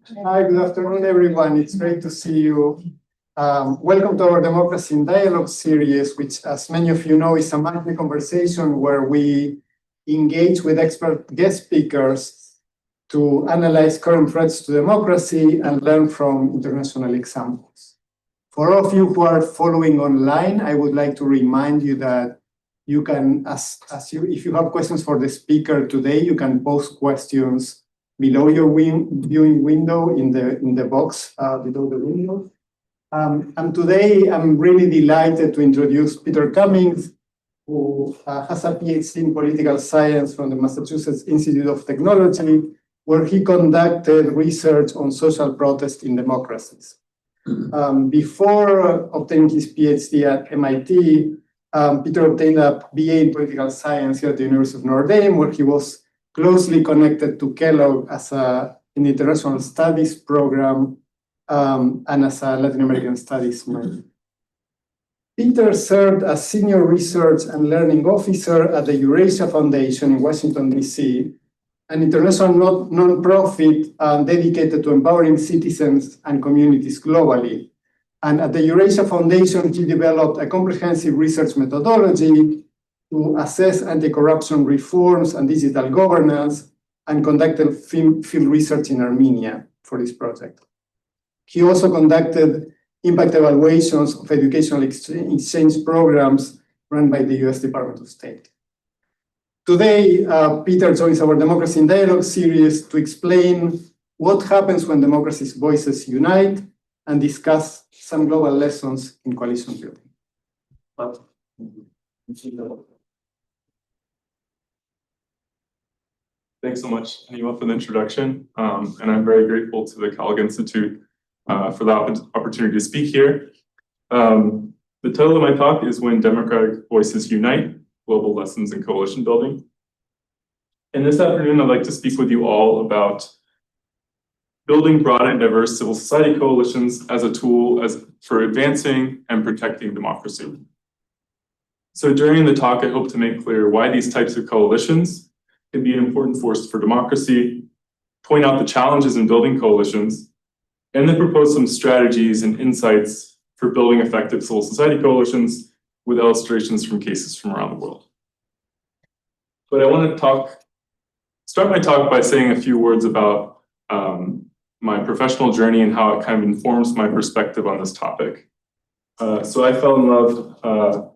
Hi, good afternoon, everyone. It's great to see you. Welcome to our Democracy in Dialogue series, which, as many of you know, is a monthly conversation where we engage with expert guest speakers to analyze current threats to democracy and learn from international examples. For all of you who are following online, I would like to remind you that you can, if you have questions for the speaker today, you can post questions below your viewing window in the box below the window. And today I'm really delighted to introduce Peter Cummings, who has a PhD in political science from the Massachusetts Institute of Technology, where he conducted research on social protest in democracies. Before obtaining his PhD at MIT, Peter obtained a BA in political science here at the University of Notre Dame, where he was closely connected to Kellogg as an international studies program and as a Latin American studies major. Peter served as senior research and learning officer at the Eurasia Foundation in Washington, D.C., an international nonprofit dedicated to empowering citizens and communities globally. And at the Eurasia Foundation, he developed a comprehensive research methodology to assess anti-corruption reforms and digital governance, and conducted field research in Armenia for this project. He also conducted impact evaluations of educational exchange programs run by the US Department of State. Today, Peter joins our Democracy in Dialogue series to explain what happens when democracy's voices unite and discuss some global lessons in coalition building. Thanks so much, Anima, for the introduction. And I'm very grateful to the Kellogg Institute for the opportunity to speak here. The title of my talk is When Democratic Voices Unite, Global Lessons in Coalition Building. And this afternoon, I'd like to speak with you all about building broad and diverse civil society coalitions as a tool for advancing and protecting democracy. So during the talk, I hope to make clear why these types of coalitions can be an important force for democracy, point out the challenges in building coalitions, and then propose some strategies and insights for building effective civil society coalitions with illustrations from cases from around the world. But I want to start my talk by saying a few words about my professional journey and how it kind of informs my perspective on this topic. So I fell in love,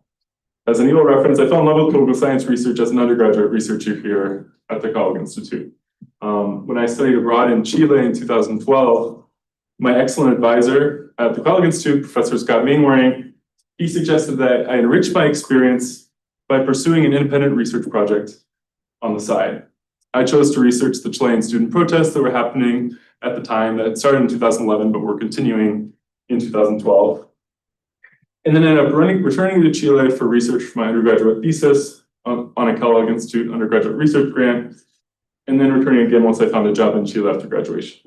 as an Anima reference, I fell in love with political science research as an undergraduate researcher here at the Kellogg Institute. When I studied abroad in Chile in 2012, my excellent advisor at the Kellogg Institute, Professor Scott Mainwaring, he suggested that I enrich my experience by pursuing an independent research project on the side. I chose to research the Chilean student protests that were happening at the time that had started in 2011, but were continuing in 2012. And then ended up returning to Chile for research for my undergraduate thesis on a Kellogg Institute undergraduate research grant, and then returning again once I found a job in Chile after graduation.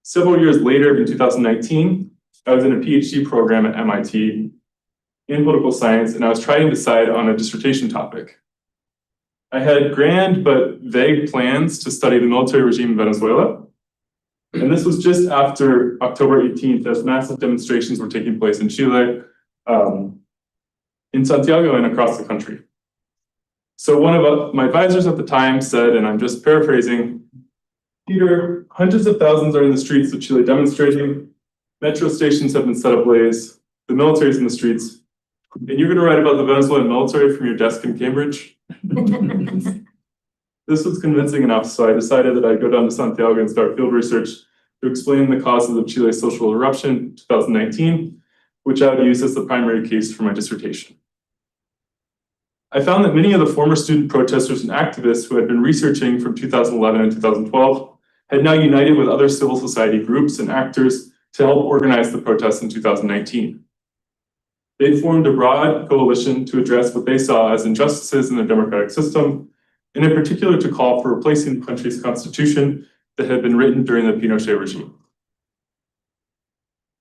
Several years later, in 2019, I was in a PhD program at MIT in political science, and I was trying to decide on a dissertation topic. I had grand but vague plans to study the military regime in Venezuela, and this was just after October 18th, as massive demonstrations were taking place in Chile, in Santiago and across the country. So one of my advisors at the time said, and I'm just paraphrasing, "Peter, hundreds of thousands are in the streets of Chile demonstrating, metro stations have been set ablaze, the military's in the streets, and you're going to write about the Venezuelan military from your desk in Cambridge?" This was convincing enough, so I decided that I'd go down to Santiago and start field research to explain the causes of Chile's social eruption in 2019, which I would use as the primary case for my dissertation. I found that many of the former student protesters and activists who had been researching from 2011 and 2012 had now united with other civil society groups and actors to help organize the protests in 2019. They formed a broad coalition to address what they saw as injustices in the democratic system, and in particular to call for replacing the country's constitution that had been written during the Pinochet regime.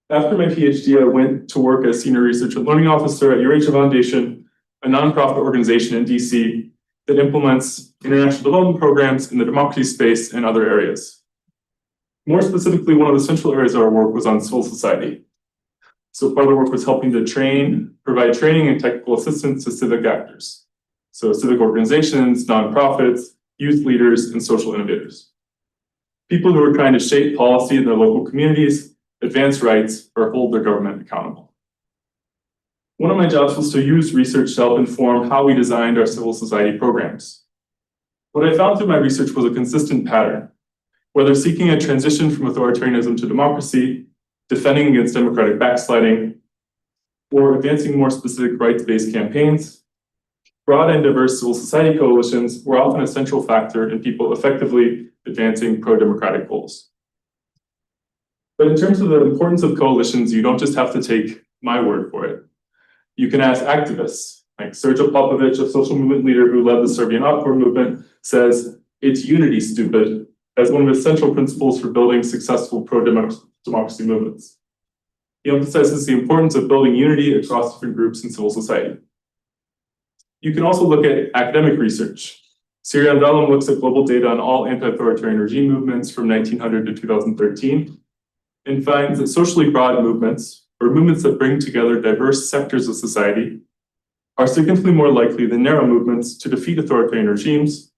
After my PhD, I went to work as senior research and learning officer at Eurasia Foundation, a nonprofit organization in DC that implements international development programs in the democracy space and other areas. More specifically, one of the central areas of our work was on civil society. So part of the work was helping to provide training and technical assistance to civic actors. So civic organizations, nonprofits, youth leaders, and social innovators. People who are trying to shape policy in their local communities, advance rights, or hold their government accountable. One of my jobs was to use research to help inform how we designed our civil society programs. What I found through my research was a consistent pattern, whether seeking a transition from authoritarianism to democracy, defending against democratic backsliding, or advancing more specific rights-based campaigns. Broad and diverse civil society coalitions were often a central factor in people effectively advancing pro-democratic goals. But in terms of the importance of coalitions, you don't just have to take my word for it. You can ask activists, like Sergio Popovic, a social movement leader who led the Serbian Otpor movement, says, "It's unity, stupid," as one of his central principles for building successful pro-democracy movements. He emphasizes the importance of building unity across different groups in civil society. You can also look at academic research. Syrian Vellum looks at global data on all anti-authoritarian regime movements from 1900 to 2013 and finds that socially broad movements, or movements that bring together diverse sectors of society, are significantly more likely than narrow movements to defeat authoritarian regimes,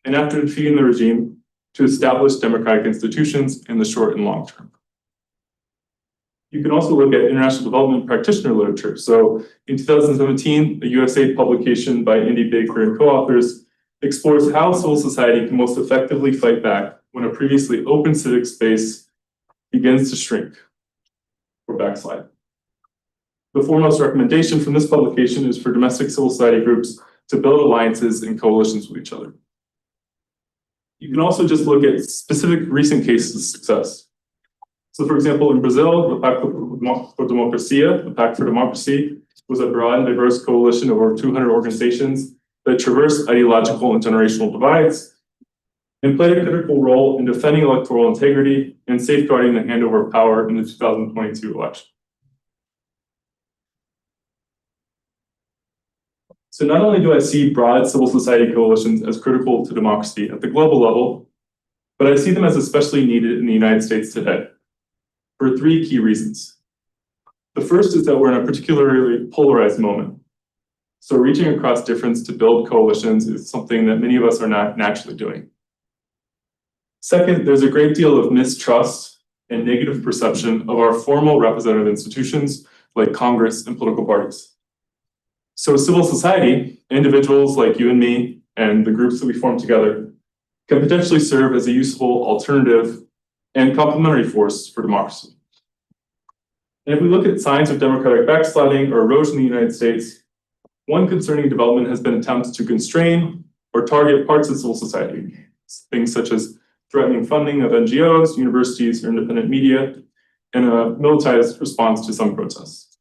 and after defeating the regime, to establish democratic institutions in the short and long term. You can also look at international development practitioner literature. So in 2017, a USAID publication by Andy Baker and co-authors explores how civil society can most effectively fight back when a previously open civic space begins to shrink or backslide. The foremost recommendation from this publication is for domestic civil society groups to build alliances and coalitions with each other. You can also just look at specific recent cases of success. So for example, in Brazil, the Pact for Democracia, the Pact for Democracy, was a broad and diverse coalition of over 200 organizations that traversed ideological and generational divides and played a critical role in defending electoral integrity and safeguarding the handover of power in the 2022 election. So not only do I see broad civil society coalitions as critical to democracy at the global level, but I see them as especially needed in the United States today for three key reasons. The first is that we're in a particularly polarized moment. So reaching across difference to build coalitions is something that many of us are not naturally doing. Second, there's a great deal of mistrust and negative perception of our formal representative institutions like Congress and political parties. So civil society, individuals like you and me, and the groups that we form together, can potentially serve as a useful alternative and complementary force for democracy. And if we look at signs of democratic backsliding or erosion in the United States, one concerning development has been attempts to constrain or target parts of civil society, things such as threatening funding of NGOs, universities, or independent media, and a militarized response to some protests.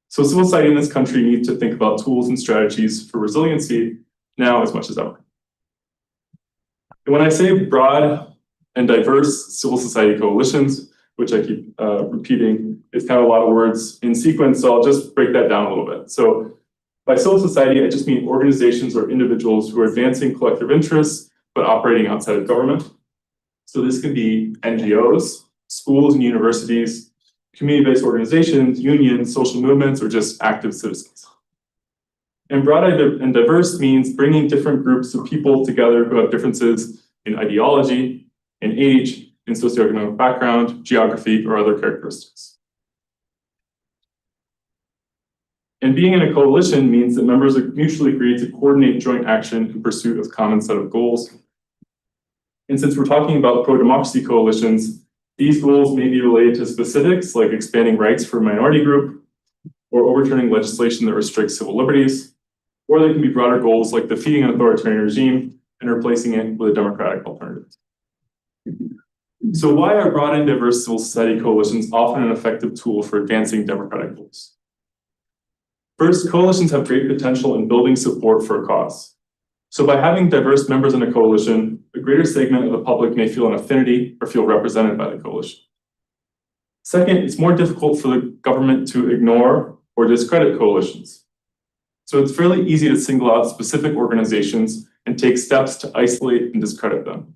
So civil society in this country needs to think about tools and strategies for resiliency now as much as ever. And when I say broad and diverse civil society coalitions, which I keep repeating, it's kind of a lot of words in sequence, so I'll just break that down a little bit. So by civil society, I just mean organizations or individuals who are advancing collective interests, but operating outside of government. So this can be NGOs, schools and universities, community-based organizations, unions, social movements, or just active citizens. And broad and diverse means bringing different groups of people together who have differences in ideology, in age, in socioeconomic background, geography, or other characteristics. And being in a coalition means that members mutually agree to coordinate joint action in pursuit of a common set of goals. And since we're talking about pro-democracy coalitions, these goals may be related to specifics like expanding rights for a minority group or overturning legislation that restricts civil liberties, or they can be broader goals like defeating an authoritarian regime and replacing it with a democratic alternative. So why are broad and diverse civil society coalitions often an effective tool for advancing democratic goals? First, coalitions have great potential in building support for a cause. So by having diverse members in a coalition, a greater segment of the public may feel an affinity or feel represented by the coalition. Second, it's more difficult for the government to ignore or discredit coalitions. So it's fairly easy to single out specific organizations and take steps to isolate and discredit them.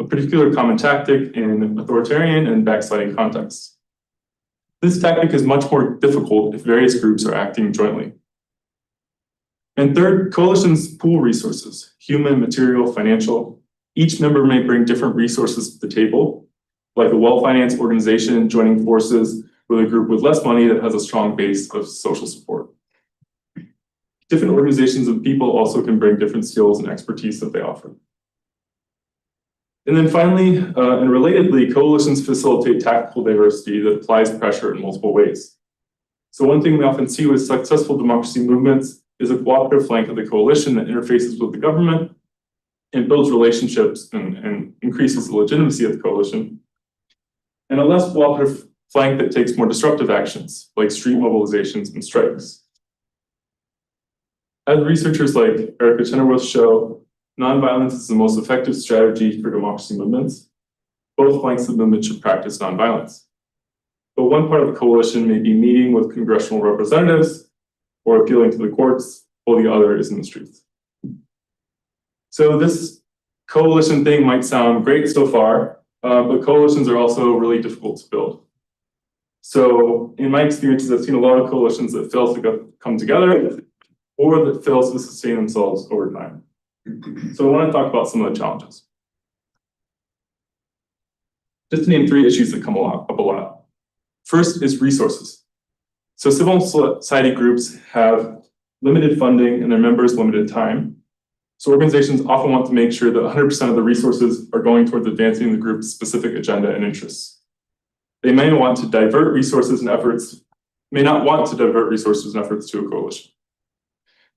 a particular common tactic in authoritarian and backsliding contexts. This tactic is much more difficult if various groups are acting jointly. And third, coalitions pool resources, human, material, financial. Each member may bring different resources to the table, like a well-financed organization joining forces with a group with less money that has a strong base of social support. Different organizations and people also can bring different skills and expertise that they offer. And then finally, and relatedly, coalitions facilitate tactical diversity that applies pressure in multiple ways. So one thing we often see with successful democracy movements is a cooperative flank of the coalition that interfaces with the government and builds relationships and increases the legitimacy of the coalition. And a less cooperative flank that takes more disruptive actions, like street mobilizations and strikes. As researchers like Erica Chenoweth show, nonviolence is the most effective strategy for democracy movements. Both flanks of the movement should practice nonviolence. But one part of the coalition may be meeting with congressional representatives or appealing to the courts, while the other is in the streets. So this coalition thing might sound great so far, but coalitions are also really difficult to build. So in my experiences, I've seen a lot of coalitions that fail to come together or that fail to sustain themselves over time. So I want to talk about some of the challenges. Just to name 3 issues that come up a lot. First is resources. So civil society groups have limited funding and their members limited time. So organizations often want to make sure that 100% of the resources are going towards advancing the group's specific agenda and interests. They may want to divert resources and efforts, may not want to divert resources and efforts to a coalition.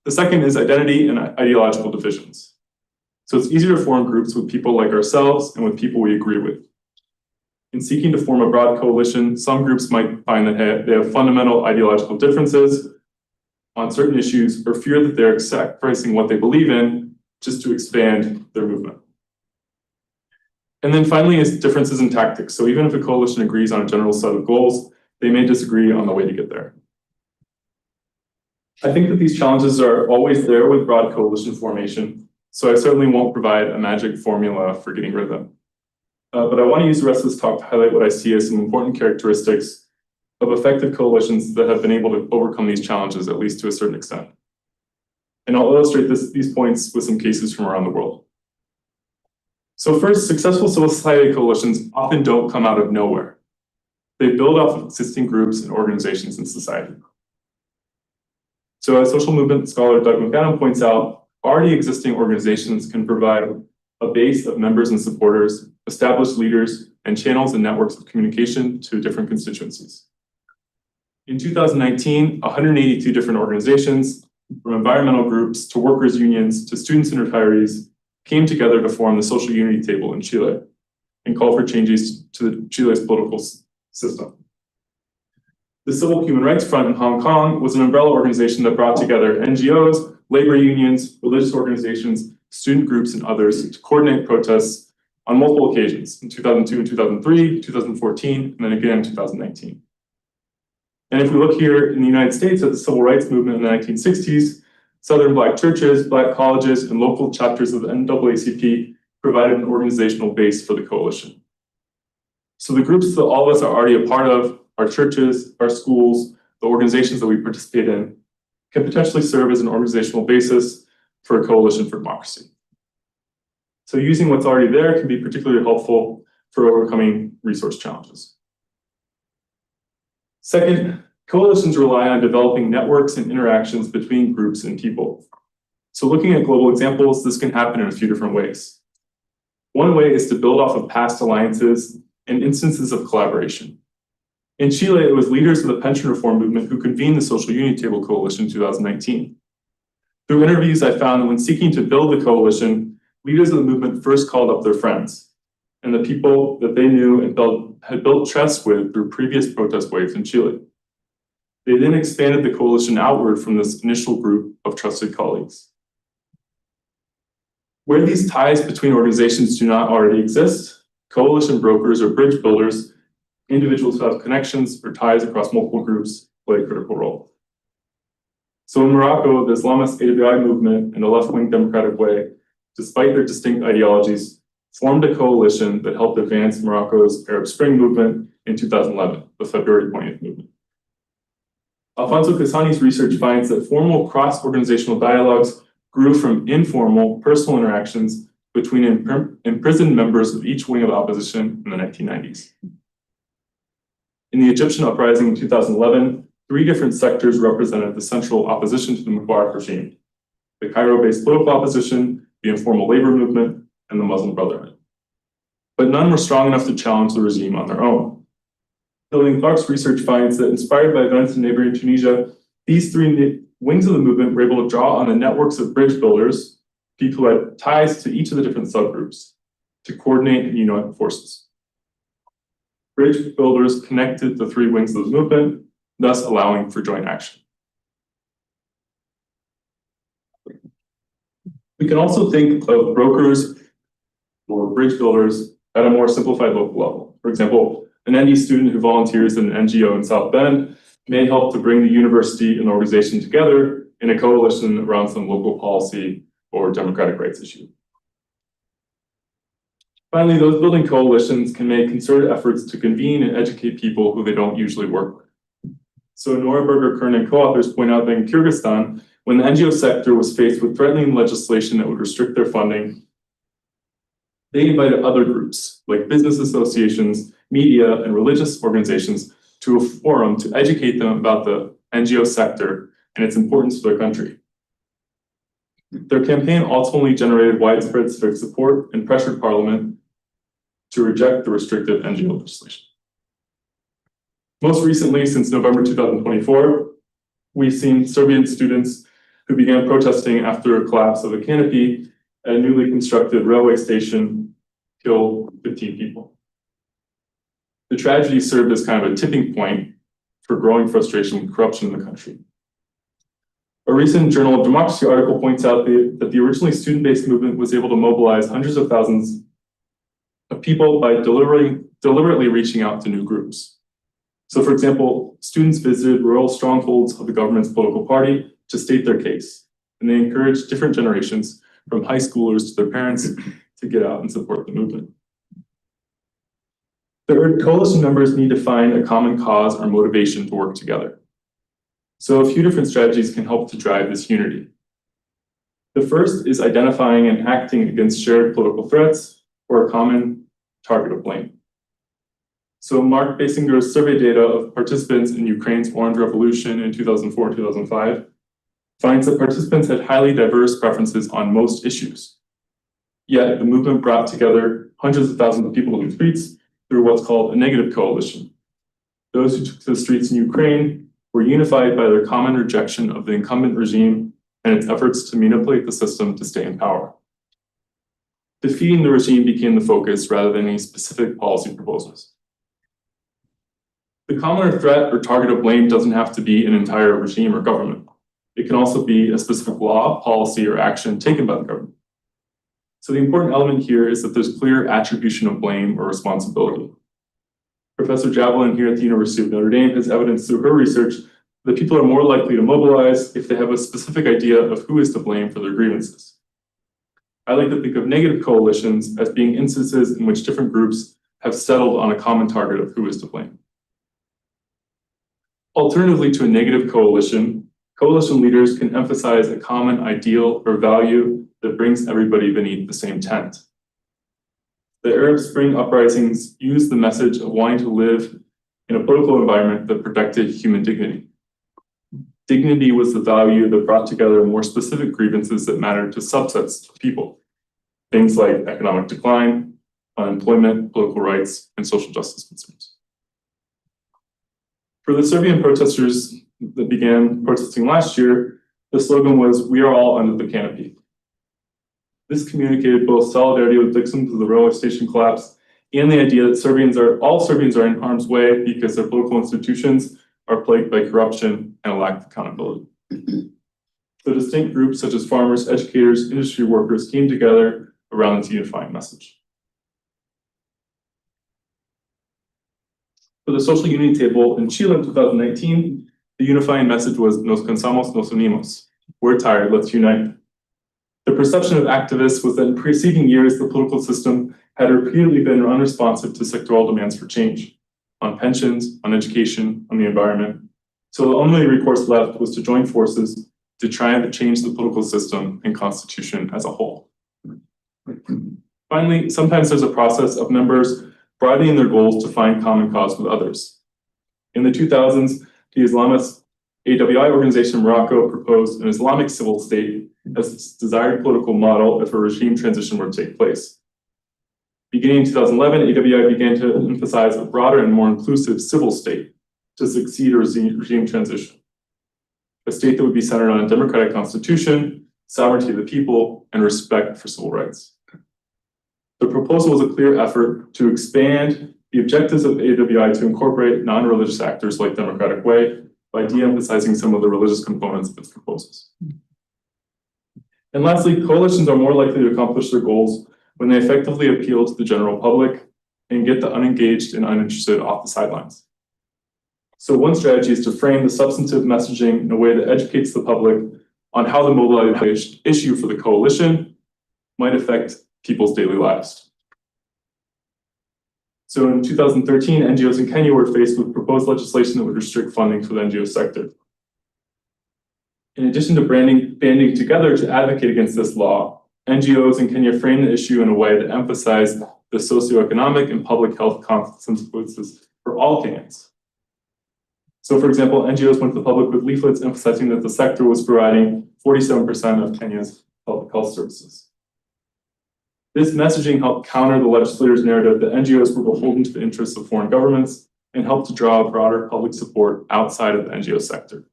The second is identity and ideological divisions. So it's easier to form groups with people like ourselves and with people we agree with. In seeking to form a broad coalition, some groups might find that they have fundamental ideological differences on certain issues or fear that they're sacrificing what they believe in just to expand their movement. And then finally is differences in tactics. So even if a coalition agrees on a general set of goals, they may disagree on the way to get there. I think that these challenges are always there with broad coalition formation, so I certainly won't provide a magic formula for getting rid of them. But I want to use the rest of this talk to highlight what I see as some important characteristics of effective coalitions that have been able to overcome these challenges, at least to a certain extent. And I'll illustrate these points with some cases from around the world. So first, successful civil society coalitions often don't come out of nowhere. They build off of existing groups and organizations in society. So as social movement scholar Doug McAdam points out, already existing organizations can provide a base of members and supporters, established leaders, and channels and networks of communication to different constituencies. In 2019, 182 different organizations, from environmental groups to workers' unions to students and retirees, came together to form the Social Unity Table in Chile and call for changes to Chile's political system. The Civil Human Rights Front in Hong Kong was an umbrella organization that brought together NGOs, labor unions, religious organizations, student groups, and others to coordinate protests on multiple occasions in 2002 and 2003, 2014, and then again in 2019. And if we look here in the United States at the civil rights movement in the 1960s, Southern Black churches, Black colleges, and local chapters of the NAACP provided an organizational base for the coalition. So the groups that all of us are already a part of, our churches, our schools, the organizations that we participate in, can potentially serve as an organizational basis for a coalition for democracy. So using what's already there can be particularly helpful for overcoming resource challenges. Second, coalitions rely on developing networks and interactions between groups and people. So looking at global examples, this can happen in a few different ways. One way is to build off of past alliances and instances of collaboration. In Chile, it was leaders of the pension reform movement who convened the Social Unity Table Coalition in 2019. Through interviews, I found that when seeking to build the coalition, leaders of the movement first called up their friends and the people that they knew and had built trust with through previous protest waves in Chile. They then expanded the coalition outward from this initial group of trusted colleagues. Where these ties between organizations do not already exist, coalition brokers or bridge builders, individuals who have connections or ties across multiple groups, play a critical role. So in Morocco, the Islamist AWI movement and the left-wing Democratic Way, despite their distinct ideologies, formed a coalition that helped advance Morocco's Arab Spring movement in 2011, the February 20th movement. Alfonso Cassani's research finds that formal cross-organizational dialogues grew from informal, personal interactions between imprisoned members of each wing of opposition in the 1990s. In the Egyptian uprising in 2011, 3 different sectors represented the central opposition to the Mubarak regime: the Cairo-based political opposition, the informal labor movement, and the Muslim Brotherhood. But none were strong enough to challenge the regime on their own. Hillary Clark's research finds that, inspired by events in neighboring Tunisia, these 3 wings of the movement were able to draw on the networks of bridge builders, people who had ties to each of the different subgroups, to coordinate and unite forces. Bridge builders connected the 3 wings of the movement, thus allowing for joint action. We can also think of brokers or bridge builders at a more simplified local level. For example, an ND student who volunteers in an NGO in South Bend may help to bring the university and organization together in a coalition around some local policy or democratic rights issue. Finally, those building coalitions can make concerted efforts to convene and educate people who they don't usually work with. So Nora Berger-Kern and co-authors point out that in Kyrgyzstan, when the NGO sector was faced with threatening legislation that would restrict their funding, they invited other groups, like business associations, media, and religious organizations, to a forum to educate them about the NGO sector and its importance to their country. Their campaign ultimately generated widespread civic support and pressured Parliament to reject the restrictive NGO legislation. Most recently, since November 2024, we've seen Serbian students who began protesting after a collapse of a canopy at a newly constructed railway station kill 15 people. The tragedy served as kind of a tipping point for growing frustration with corruption in the country. A recent Journal of Democracy article points out that the originally student-based movement was able to mobilize hundreds of thousands of people by deliberately reaching out to new groups. So, for example, students visited rural strongholds of the government's political party to state their case, and they encouraged different generations, from high schoolers to their parents, to get out and support the movement. Third, coalition members need to find a common cause or motivation to work together. So a few different strategies can help to drive this unity. The first is identifying and acting against shared political threats or a common target of blame. So Mark Basinger's survey data of participants in Ukraine's Orange Revolution in 2004 and 2005 finds that participants had highly diverse preferences on most issues. Yet the movement brought together hundreds of thousands of people in the streets through what's called a negative coalition. Those who took to the streets in Ukraine were unified by their common rejection of the incumbent regime and its efforts to manipulate the system to stay in power. Defeating the regime became the focus rather than any specific policy proposals. The common threat or target of blame doesn't have to be an entire regime or government. It can also be a specific law, policy, or action taken by the government. So the important element here is that there's clear attribution of blame or responsibility. Professor Javelin here at the University of Notre Dame has evidence through her research that people are more likely to mobilize if they have a specific idea of who is to blame for their grievances. I like to think of negative coalitions as being instances in which different groups have settled on a common target of who is to blame. Alternatively to a negative coalition, coalition leaders can emphasize a common ideal or value that brings everybody beneath the same tent. The Arab Spring uprisings used the message of wanting to live in a political environment that protected human dignity. Dignity was the value that brought together more specific grievances that mattered to subsets of people. Things like economic decline, unemployment, political rights, and social justice concerns. For the Serbian protesters that began protesting last year, the slogan was, "We are all under the canopy." This communicated both solidarity with victims of the railway station collapse and the idea that all Serbians are in harm's way because their political institutions are plagued by corruption and a lack of accountability. So distinct groups such as farmers, educators, industry workers came together around this unifying message. For the social unity table in Chile in 2019, the unifying message was "Nos cansamos, nos unimos." We're tired, let's unite. The perception of activists was that in preceding years, the political system had repeatedly been unresponsive to sectoral demands for change on pensions, on education, on the environment. So the only recourse left was to join forces to try and change the political system and constitution as a whole. Finally, sometimes there's a process of members broadening their goals to find common cause with others. In the 2000s, the Islamist AWI organization Morocco proposed an Islamic civil state as its desired political model if a regime transition were to take place. Beginning in 2011, AWI began to emphasize a broader and more inclusive civil state to succeed a regime transition. A state that would be centered on a democratic constitution, sovereignty of the people, and respect for civil rights. The proposal was a clear effort to expand the objectives of AWI to incorporate non-religious actors like Democratic Way by de-emphasizing some of the religious components of its proposals. And lastly, coalitions are more likely to accomplish their goals when they effectively appeal to the general public and get the unengaged and uninterested off the sidelines. So one strategy is to frame the substantive messaging in a way that educates the public on how the mobilized issue for the coalition might affect people's daily lives. So in 2013, NGOs in Kenya were faced with proposed legislation that would restrict funding for the NGO sector. In addition to banding together to advocate against this law, NGOs in Kenya framed the issue in a way that emphasized the socioeconomic and public health consequences for all Kenyans. So for example, NGOs went to the public with leaflets emphasizing that the sector was providing 47% of Kenya's public health services. This messaging helped counter the legislators' narrative that NGOs were beholden to the interests of foreign governments and helped to draw broader public support outside of the NGO sector.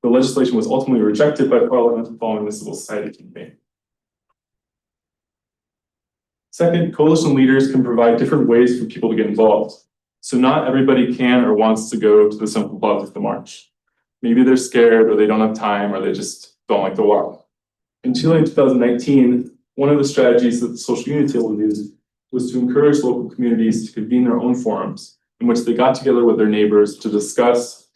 The legislation was ultimately rejected by Parliament following the civil society campaign. Second, coalition leaders can provide different ways for people to get involved. So not everybody can or wants to go to the Simple Plaza of the March. Maybe they're scared or they don't have time or they just don't like to walk. In Chile in 2019, one of the strategies that the social unity table used was to encourage local communities to convene their own forums in which they got together with their neighbors to discuss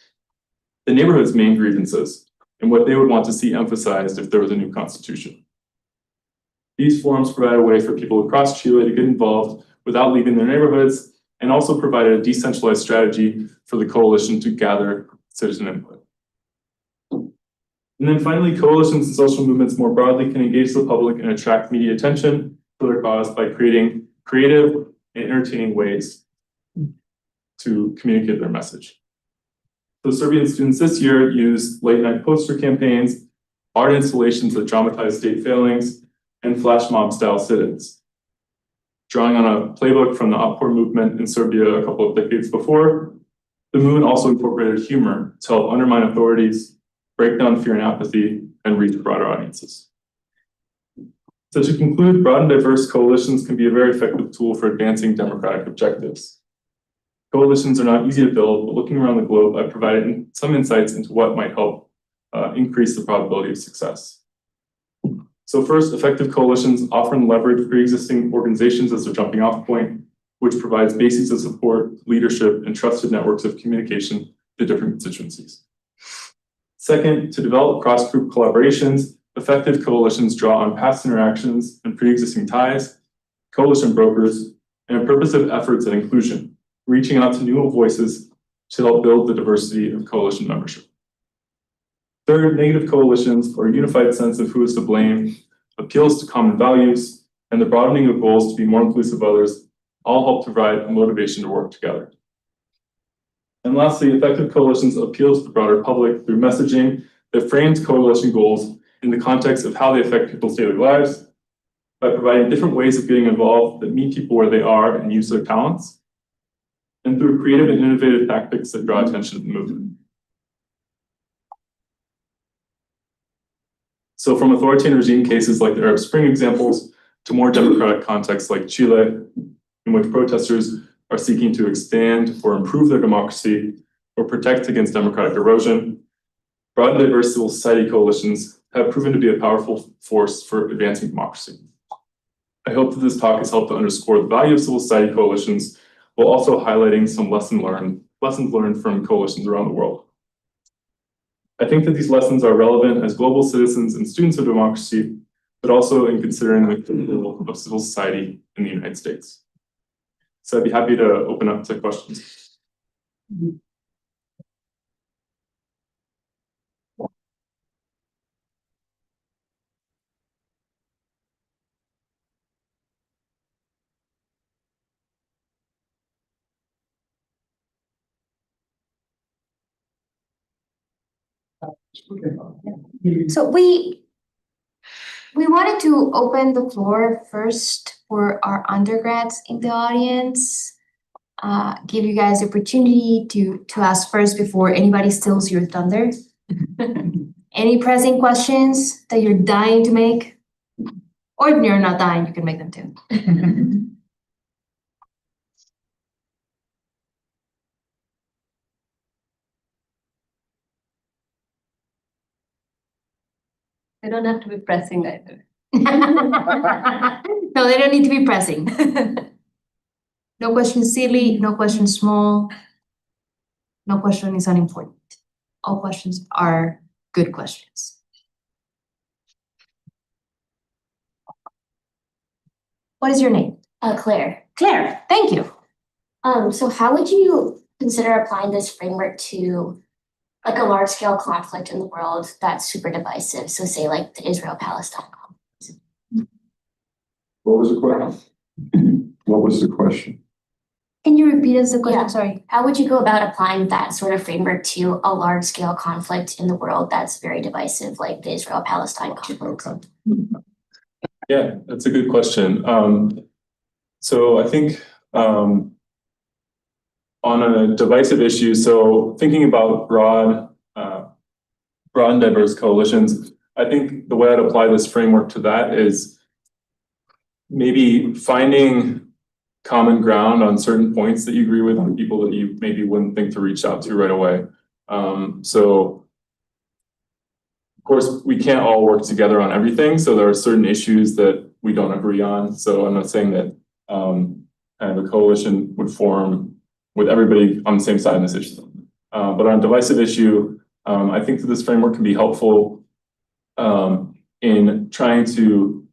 the neighborhood's main grievances and what they would want to see emphasized if there was a new constitution. These forums provide a way for people across Chile to get involved without leaving their neighborhoods and also provided a decentralized strategy for the coalition to gather citizen input. And then finally, coalitions and social movements more broadly can engage the public and attract media attention for their cause by creating creative and entertaining ways to communicate their message. So Serbian students this year used late-night poster campaigns, art installations that dramatize state failings, and flash mob-style sit-ins. Drawing on a playbook from the Otpor movement in Serbia a couple of decades before, the movement also incorporated humor to help undermine authorities, break down fear and apathy, and reach broader audiences. So to conclude, broad and diverse coalitions can be a very effective tool for advancing democratic objectives. Coalitions are not easy to build, but looking around the globe, I've provided some insights into what might help increase the probability of success. So first, effective coalitions often leverage pre-existing organizations as their jumping off point, which provides bases of support, leadership, and trusted networks of communication to different constituencies. Second, to develop cross-group collaborations, effective coalitions draw on past interactions and pre-existing ties, coalition brokers, and purposive efforts at inclusion, reaching out to new voices to help build the diversity of coalition membership. Third, negative coalitions or a unified sense of who is to blame, appeals to common values, and the broadening of goals to be more inclusive of others all help provide a motivation to work together. And lastly, effective coalitions appeal to the broader public through messaging that frames coalition goals in the context of how they affect people's daily lives by providing different ways of getting involved that meet people where they are and use their talents, and through creative and innovative tactics that draw attention to the movement. So from authoritarian regime cases like the Arab Spring examples to more democratic contexts like Chile, in which protesters are seeking to expand or improve their democracy or protect against democratic erosion, broad and diverse civil society coalitions have proven to be a powerful force for advancing democracy. I hope that this talk has helped to underscore the value of civil society coalitions while also highlighting some lessons learned from coalitions around the world. I think that these lessons are relevant as global citizens and students of democracy but also in considering the role of civil society in the United States. So I'd be happy to open up to questions. So we wanted to open the floor first for our undergrads in the audience. Give you guys the opportunity to ask first before anybody steals your thunder. Any pressing questions that you're dying to make? Or if you're not dying, you can make them too. They don't have to be pressing either. No, they don't need to be pressing. No question silly, no question small. No question is unimportant. All questions are good questions. What is your name? Claire. Claire, thank you. So how would you consider applying this framework to like a large scale conflict in the world that's super divisive? So say like the Israel-Palestine conflict. What was the question? What was the question? Can you repeat us the question? Yeah. Sorry. How would you go about applying that sort of framework to a large scale conflict in the world that's very divisive, like the Israel-Palestine conflict? Okay. Yeah, that's a good question. So I think on a divisive issue, so thinking about broad and diverse coalitions, I think the way I'd apply this framework to that is maybe finding common ground on certain points that you agree with on people that you maybe wouldn't think to reach out to right away. So of course, we can't all work together on everything. So there are certain issues that we don't agree on. So I'm not saying that kind of a coalition would form with everybody on the same side in this issue. But on a divisive issue, I think that this framework can be helpful in trying to,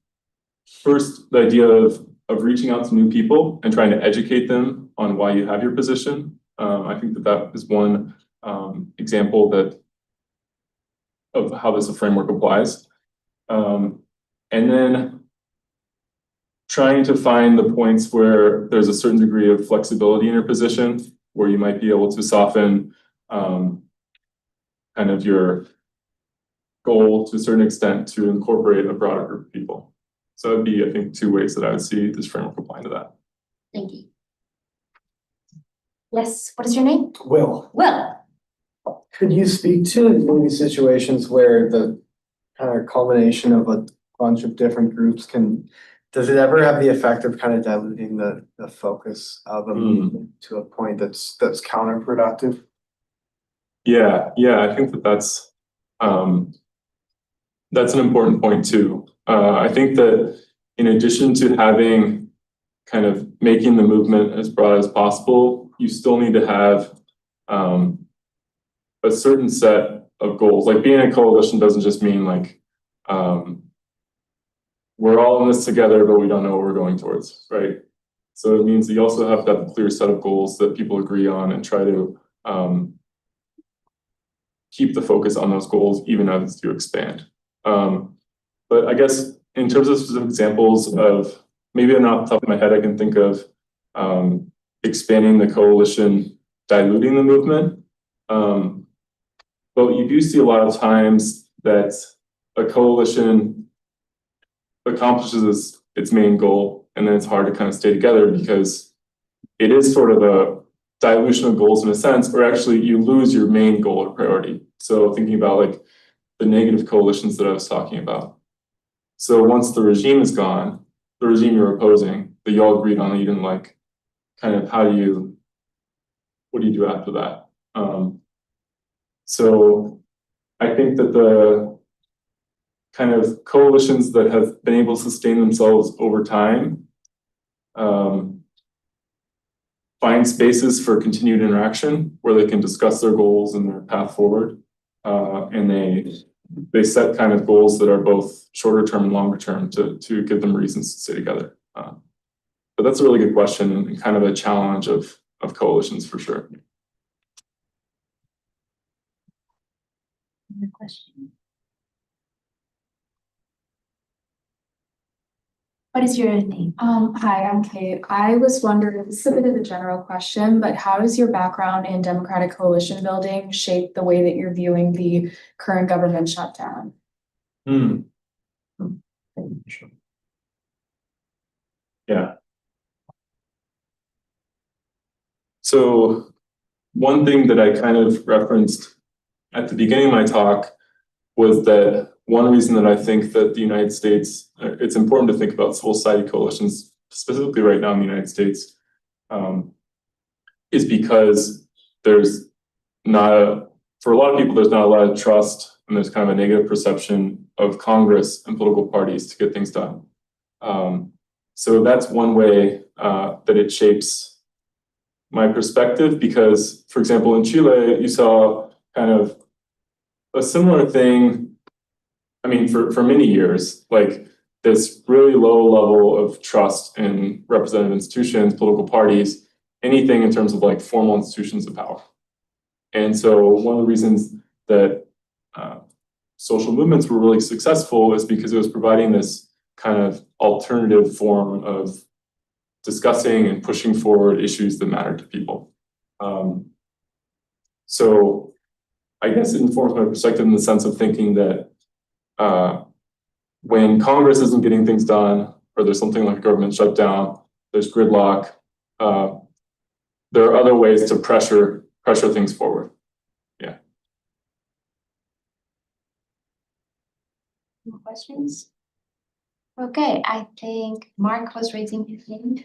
first, the idea of reaching out to new people and trying to educate them on why you have your position. I think that is one example of how this framework applies. And then trying to find the points where there's a certain degree of flexibility in your position, where you might be able to soften kind of your goal to a certain extent to incorporate a broader group of people. So that'd be, I think, two ways that I would see this framework applying to that. Thank you. Yes, what is your name? Will, Well, could you speak to maybe situations where the kind of culmination of a bunch of different groups does it ever have the effect of kind of diluting the focus of a movement to a point that's counterproductive? Yeah, I think that's an important point too. I think that in addition to having kind of making the movement as broad as possible, you still need to have a certain set of goals. Like being a coalition doesn't just mean like we're all in this together, but we don't know what we're going towards, right? So it means that you also have to have a clear set of goals that people agree on and try to keep the focus on those goals even as you expand. But I guess in terms of specific examples of, maybe not off the top of my head, I can think of expanding the coalition, diluting the movement. But you do see a lot of times that a coalition accomplishes its main goal, and then it's hard to kind of stay together because it is sort of a dilution of goals in a sense, or actually you lose your main goal or priority. So thinking about like the negative coalitions that I was talking about. So once the regime is gone, the regime you're opposing, that you all agreed on that you didn't like, kind of what do you do after that? So I think that the kind of coalitions that have been able to sustain themselves over time find spaces for continued interaction where they can discuss their goals and their path forward, and they they set kind of goals that are both shorter term and longer term to give them reasons to stay together. But that's a really good question and kind of a challenge of coalitions for sure. Another question. What is your name? Hi, I'm Kate. I was wondering, this is a bit of a general question, but how does your background in democratic coalition building shape the way that you're viewing the current government shutdown? Yeah. So one thing that I kind of referenced at the beginning of my talk was that one reason that I think that the United States, it's important to think about civil society coalitions, specifically right now in the United States, is because there's not, for a lot of people, there's not a lot of trust and there's kind of a negative perception of Congress and political parties to get things done. So that's one way that it shapes my perspective because, for example, in Chile, you saw kind of a similar thing, I mean, for many years, like this really low level of trust in representative institutions, political parties, anything in terms of like formal institutions of power. And so one of the reasons that social movements were really successful is because it was providing this kind of alternative form of discussing and pushing forward issues that matter to people. So I guess it informs my perspective in the sense of thinking that when Congress isn't getting things done, or there's something like a government shutdown, there's gridlock, there are other ways to pressure things forward. Yeah. More questions? Okay, I think Mark was raising his hand.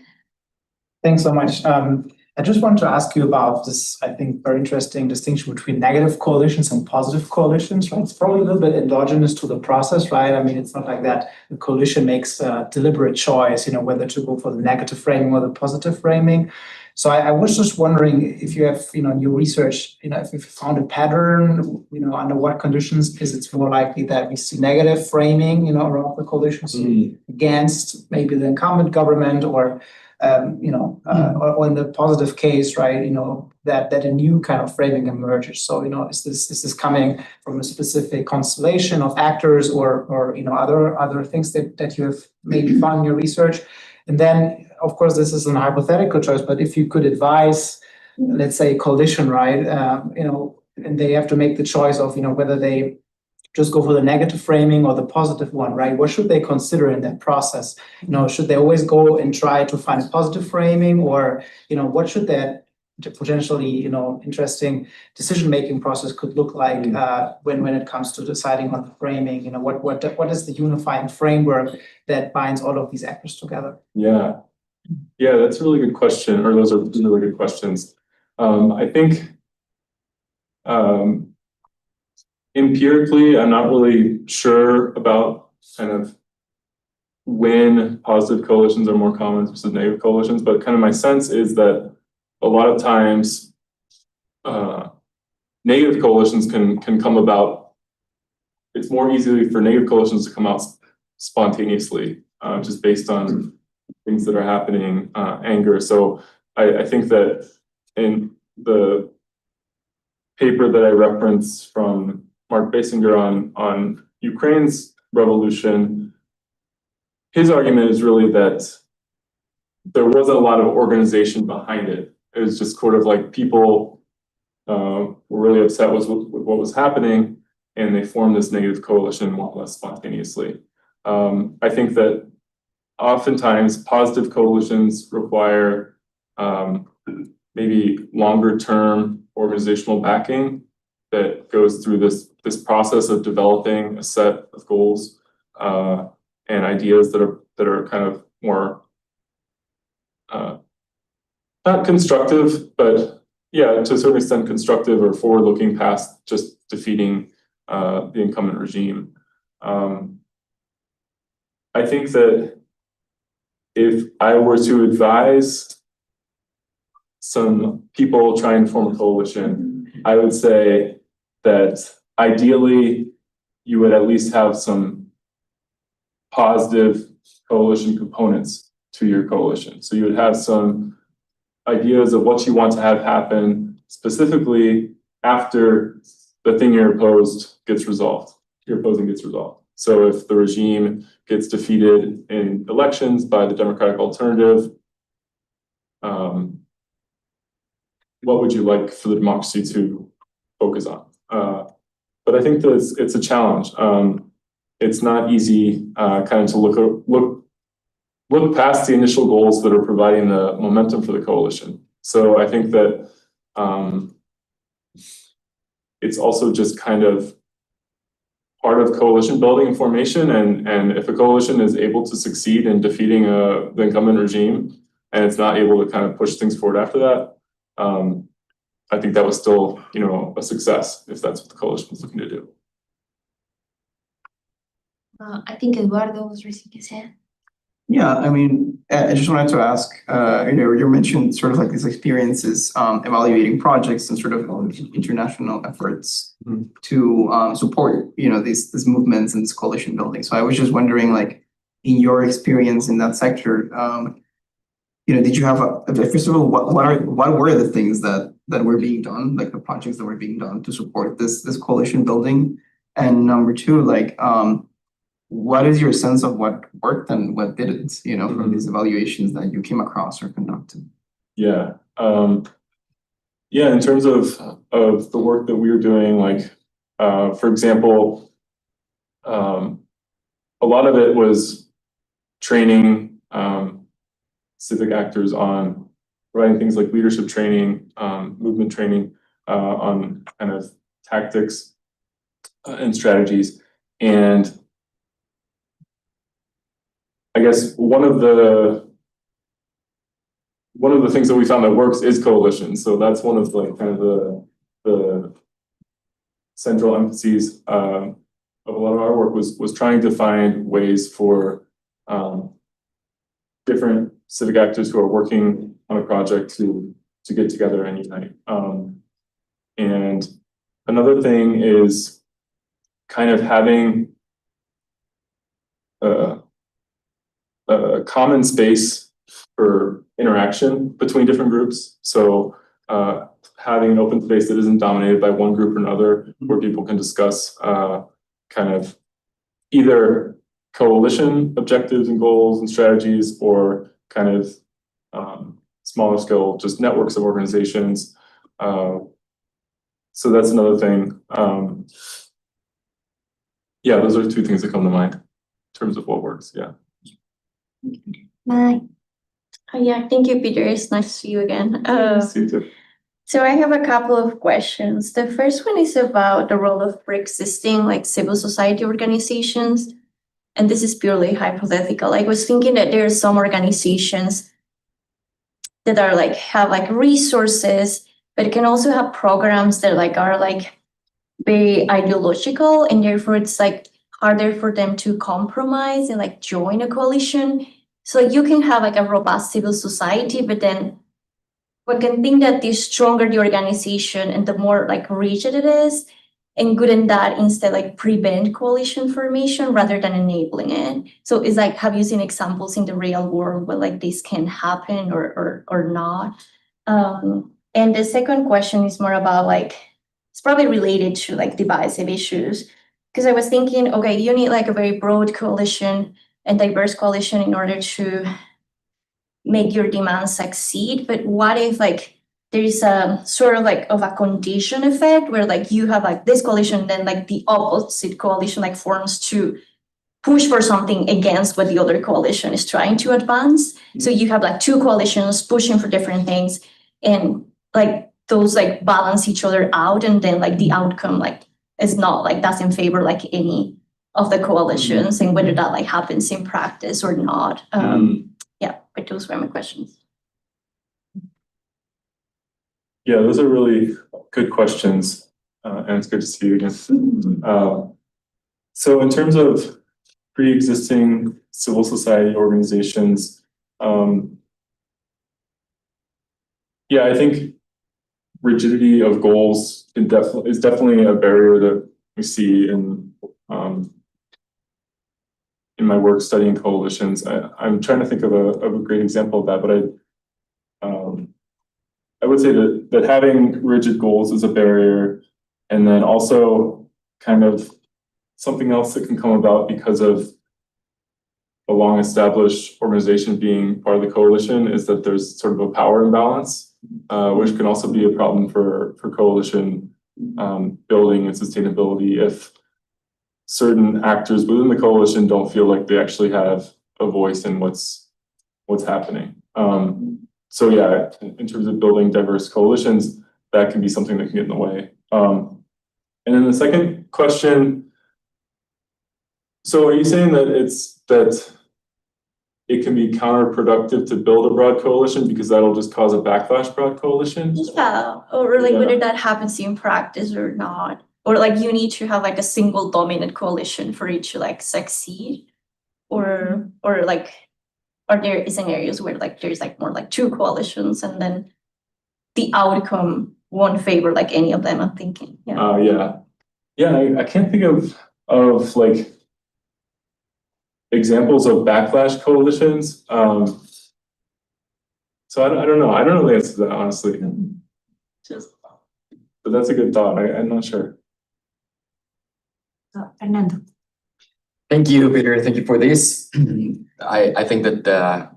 Thanks so much. I just want to ask you about this, I think, very interesting distinction between negative coalitions and positive coalitions, right? It's probably a little bit endogenous to the process, right? I mean, it's not like that the coalition makes a deliberate choice, whether to go for the negative framing or the positive framing. So I was just wondering if you have, in your research, if you found a pattern, under what conditions is it more likely that we see negative framing, around the coalitions against maybe the incumbent government or or in the positive case, right, that a new kind of framing emerges. So, is this coming from a specific constellation of actors or other things that you have maybe found in your research? And then, of course, this is a hypothetical choice, but if you could advise, let's say, a coalition, right, and they have to make the choice of, whether they just go for the negative framing or the positive one, right? What should they consider in that process? Should they always go and try to find a positive framing, or, what should that potentially, interesting decision-making process could look like when it comes to deciding on the framing? What is the unifying framework that binds all of these actors together? Yeah, that's a really good question, or those are really good questions. I think empirically, I'm not really sure about kind of when positive coalitions are more common versus negative coalitions, but kind of my sense is that a lot of times negative coalitions can come about. It's more easily for negative coalitions to come out spontaneously, just based on things that are happening, anger. So I think that in the paper that I referenced from Mark Basinger on Ukraine's revolution, his argument is really that there wasn't a lot of organization behind it. It was just sort of like people were really upset with what was happening, and they formed this negative coalition more or less spontaneously. I think that oftentimes positive coalitions require maybe longer term organizational backing that goes through this process of developing a set of goals and ideas that are kind of more not constructive, but yeah, to a certain extent constructive or forward-looking past just defeating the incumbent regime. I think that if I were to advise some people trying to form a coalition, I would say that ideally you would at least have some positive coalition components to your coalition. So you would have some ideas of what you want to have happen specifically after the thing you're opposing gets resolved. So if the regime gets defeated in elections by the democratic alternative, what would you like for the democracy to focus on? But I think that it's a challenge. It's not easy kind of to look past the initial goals that are providing the momentum for the coalition. So I think that it's also just kind of part of coalition building and formation. And if a coalition is able to succeed in defeating the incumbent regime and it's not able to kind of push things forward after that, I think that was still, a success if that's what the coalition was looking to do. I think Eduardo was raising his hand. Yeah, I mean, I just wanted to ask, you mentioned sort of like these experiences evaluating projects and sort of international efforts to support, these movements and this coalition building. So I was just wondering, like, in your experience in that sector, did you have first of all, what were the things that were being done, like the projects that were being done to support this coalition building? And number two, like, what is your sense of what worked and what didn't, from these evaluations that you came across or conducted? Yeah. In terms of the work that we were doing, like, for example, a lot of it was training civic actors on providing things like leadership training, movement training, on kind of tactics and strategies. And I guess one of the things that we found that works is coalition. So that's one of like kind of the central emphases of a lot of our work was trying to find ways for different civic actors who are working on a project to get together and unite. And another thing is kind of having a common space for interaction between different groups. So having an open space that isn't dominated by one group or another, where people can discuss kind of either coalition objectives and goals and strategies, or kind of smaller scale, just networks of organizations. So that's another thing. Those are two things that come to mind in terms of what works. Yeah. Bye. Yeah, thank you, Peter. It's nice to see you again. See you too. So I have a couple of questions. The first one is about the role of pre-existing like civil society organizations. And this is purely hypothetical. I was thinking that there are some organizations that are like have like resources, but it can also have programs that like are like very ideological, and therefore it's like harder for them to compromise and like join a coalition. So like you can have like a robust civil society, but then one can think that the stronger the organization and the more like rigid it is, and couldn't that instead like prevent coalition formation rather than enabling it? So it's like, have you seen examples in the real world where like this can happen or not? And the second question is more about like, it's probably related to like divisive issues. Because I was thinking, okay, you need like a very broad coalition and diverse coalition in order to make your demands succeed. But what if like there is a sort of like of a condition effect where like you have like this coalition, then like the opposite coalition like forms to push for something against what the other coalition is trying to advance. So you have like two coalitions pushing for different things, and like those like balance each other out, and then like the outcome like is not like doesn't favor like any of the coalitions, and whether that like happens in practice or not. Yeah, but those were my questions. Yeah, those are really good questions, and it's good to see you again. So in terms of pre-existing civil society organizations, I think rigidity of goals is definitely a barrier that we see in in my work studying coalitions. I'm trying to think of a great example of that, but I would say that having rigid goals is a barrier, and then also kind of something else that can come about because of a long established organization being part of the coalition is that there's sort of a power imbalance, which can also be a problem for coalition building and sustainability if certain actors within the coalition don't feel like they actually have a voice in what's happening. So yeah, in terms of building diverse coalitions, that can be something that can get in the way. And then the second question, so are you saying that it can be counterproductive to build a broad coalition because that'll just cause a backlash broad coalition? Yeah, or like Yeah. whether that happens in practice or not. Or like you need to have like a single dominant coalition for it to like succeed. Or like, are there scenarios where like there's like more like two coalitions and then the outcome won't favor like any of them, I'm thinking. Yeah. I can't think of like examples of backlash coalitions. So I don't know. I don't know the answer to that, honestly. But that's a good thought. I'm not sure. Fernando. Thank you, Peter. Thank you for this. I think that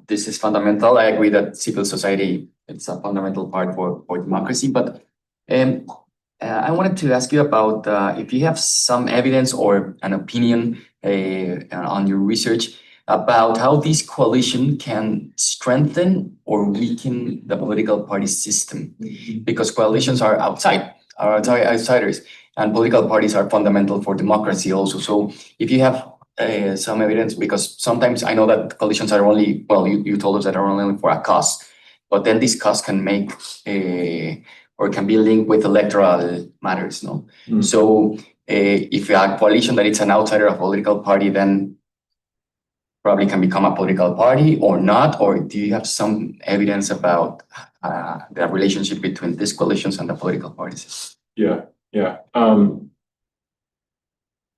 this is fundamental. I agree that civil society, it's a fundamental part for democracy. But I wanted to ask you about if you have some evidence or an opinion on your research about how this coalition can strengthen or weaken the political party system. Because coalitions are outsiders, and political parties are fundamental for democracy also. So if you have some evidence, because sometimes I know that coalitions are only, well, you told us that are only for a cause, but then this cause can make or can be linked with electoral matters, no? So if you have a coalition that it's an outsider of a political party, then probably can become a political party or not, or do you have some evidence about the relationship between these coalitions and the political parties? Yeah.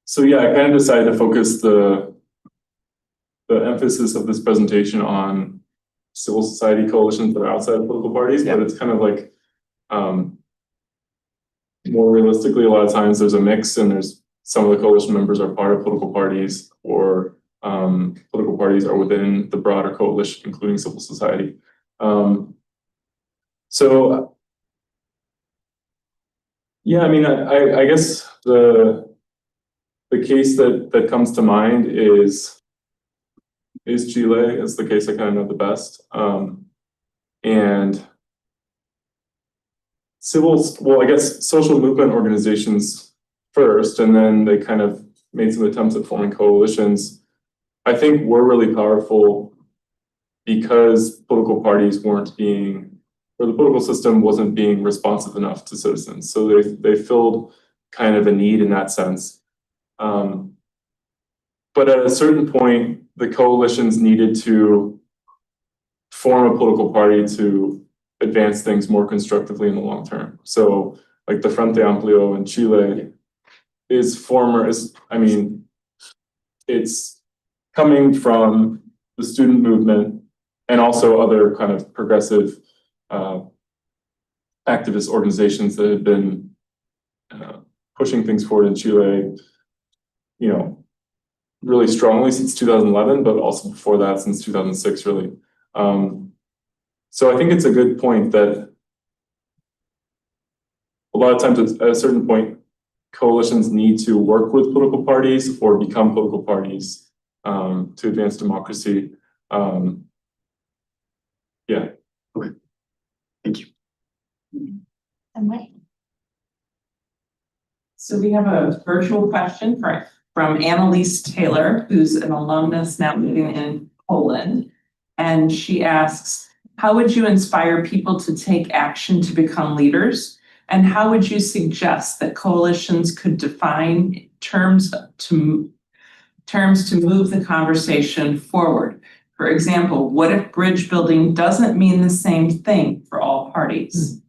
So yeah, I kind of decided to focus the emphasis of this presentation on civil society coalitions that are outside of political parties, but it's kind of like more realistically, a lot of times there's a mix, and there's some of the coalition members are part of political parties, or political parties are within the broader coalition, including civil society. So yeah, I mean, I guess the case that comes to mind is Chile. It's the case I kind of know the best. And I guess social movement organizations first, and then they kind of made some attempts at forming coalitions, I think were really powerful because political parties weren't being, or the political system wasn't being responsive enough to citizens. So they filled kind of a need in that sense. But at a certain point, the coalitions needed to form a political party to advance things more constructively in the long term. So like the Frente Amplio in Chile it's coming from the student movement and also other kind of progressive activist organizations that had been pushing things forward in Chile, really strongly since 2011, but also before that, since 2006, really. So I think it's a good point that a lot of times at a certain point, coalitions need to work with political parties or become political parties to advance democracy. Yeah. Okay. Thank you. So we have a virtual question from Annalise Taylor, who's an alumnus now living in Poland. And she asks, how would you inspire people to take action to become leaders? And how would you suggest that coalitions could define terms to move the conversation forward? For example, what if bridge building doesn't mean the same thing for all parties?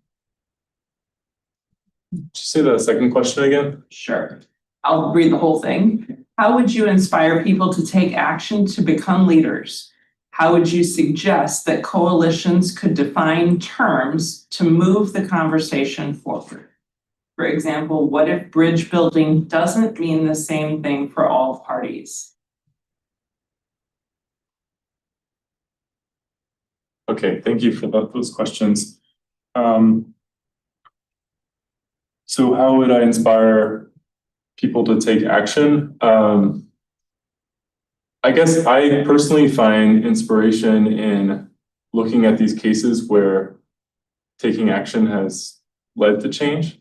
Just say the second question again. Sure. I'll read the whole thing. How would you inspire people to take action to become leaders? How would you suggest that coalitions could define terms to move the conversation forward? For example, what if bridge building doesn't mean the same thing for all parties? Okay, thank you for those questions. So how would I inspire people to take action? I guess I personally find inspiration in looking at these cases where taking action has led to change.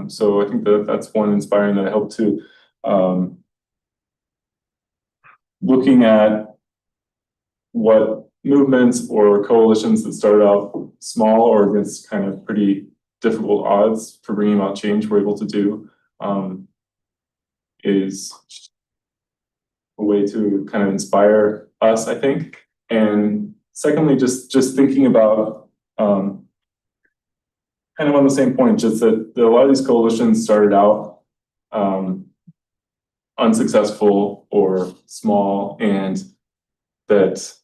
So I think that's one inspiring that I hope to, looking at what movements or coalitions that started out small or against kind of pretty difficult odds for bringing about change were able to do, is a way to kind of inspire us, I think. And secondly, just thinking about kind of on the same point, just that a lot of these coalitions started out unsuccessful or small, and that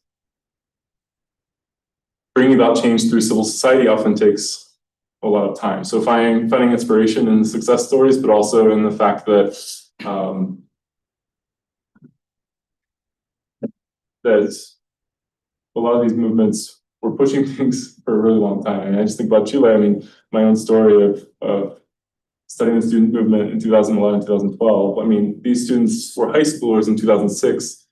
bringing about change through civil society often takes a lot of time. So finding inspiration in the success stories, but also in the fact that that a lot of these movements were pushing things for a really long time. And I just think about Chile. I mean, my own story of studying the student movement in 2011, 2012. I mean, these students were high schoolers in 2006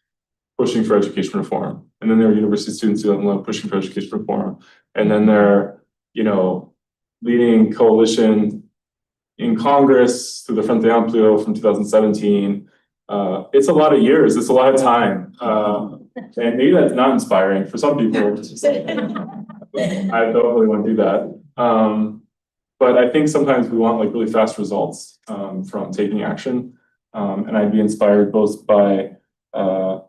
pushing for education reform. And then there were university students in 2011 pushing for education reform. And then they're, leading coalition in Congress through the Frente Amplio from 2017. It's a lot of years, it's a lot of time. And maybe that's not inspiring for some people. I don't really want to do that. But I think sometimes we want like really fast results from taking action. And I'd be inspired both by the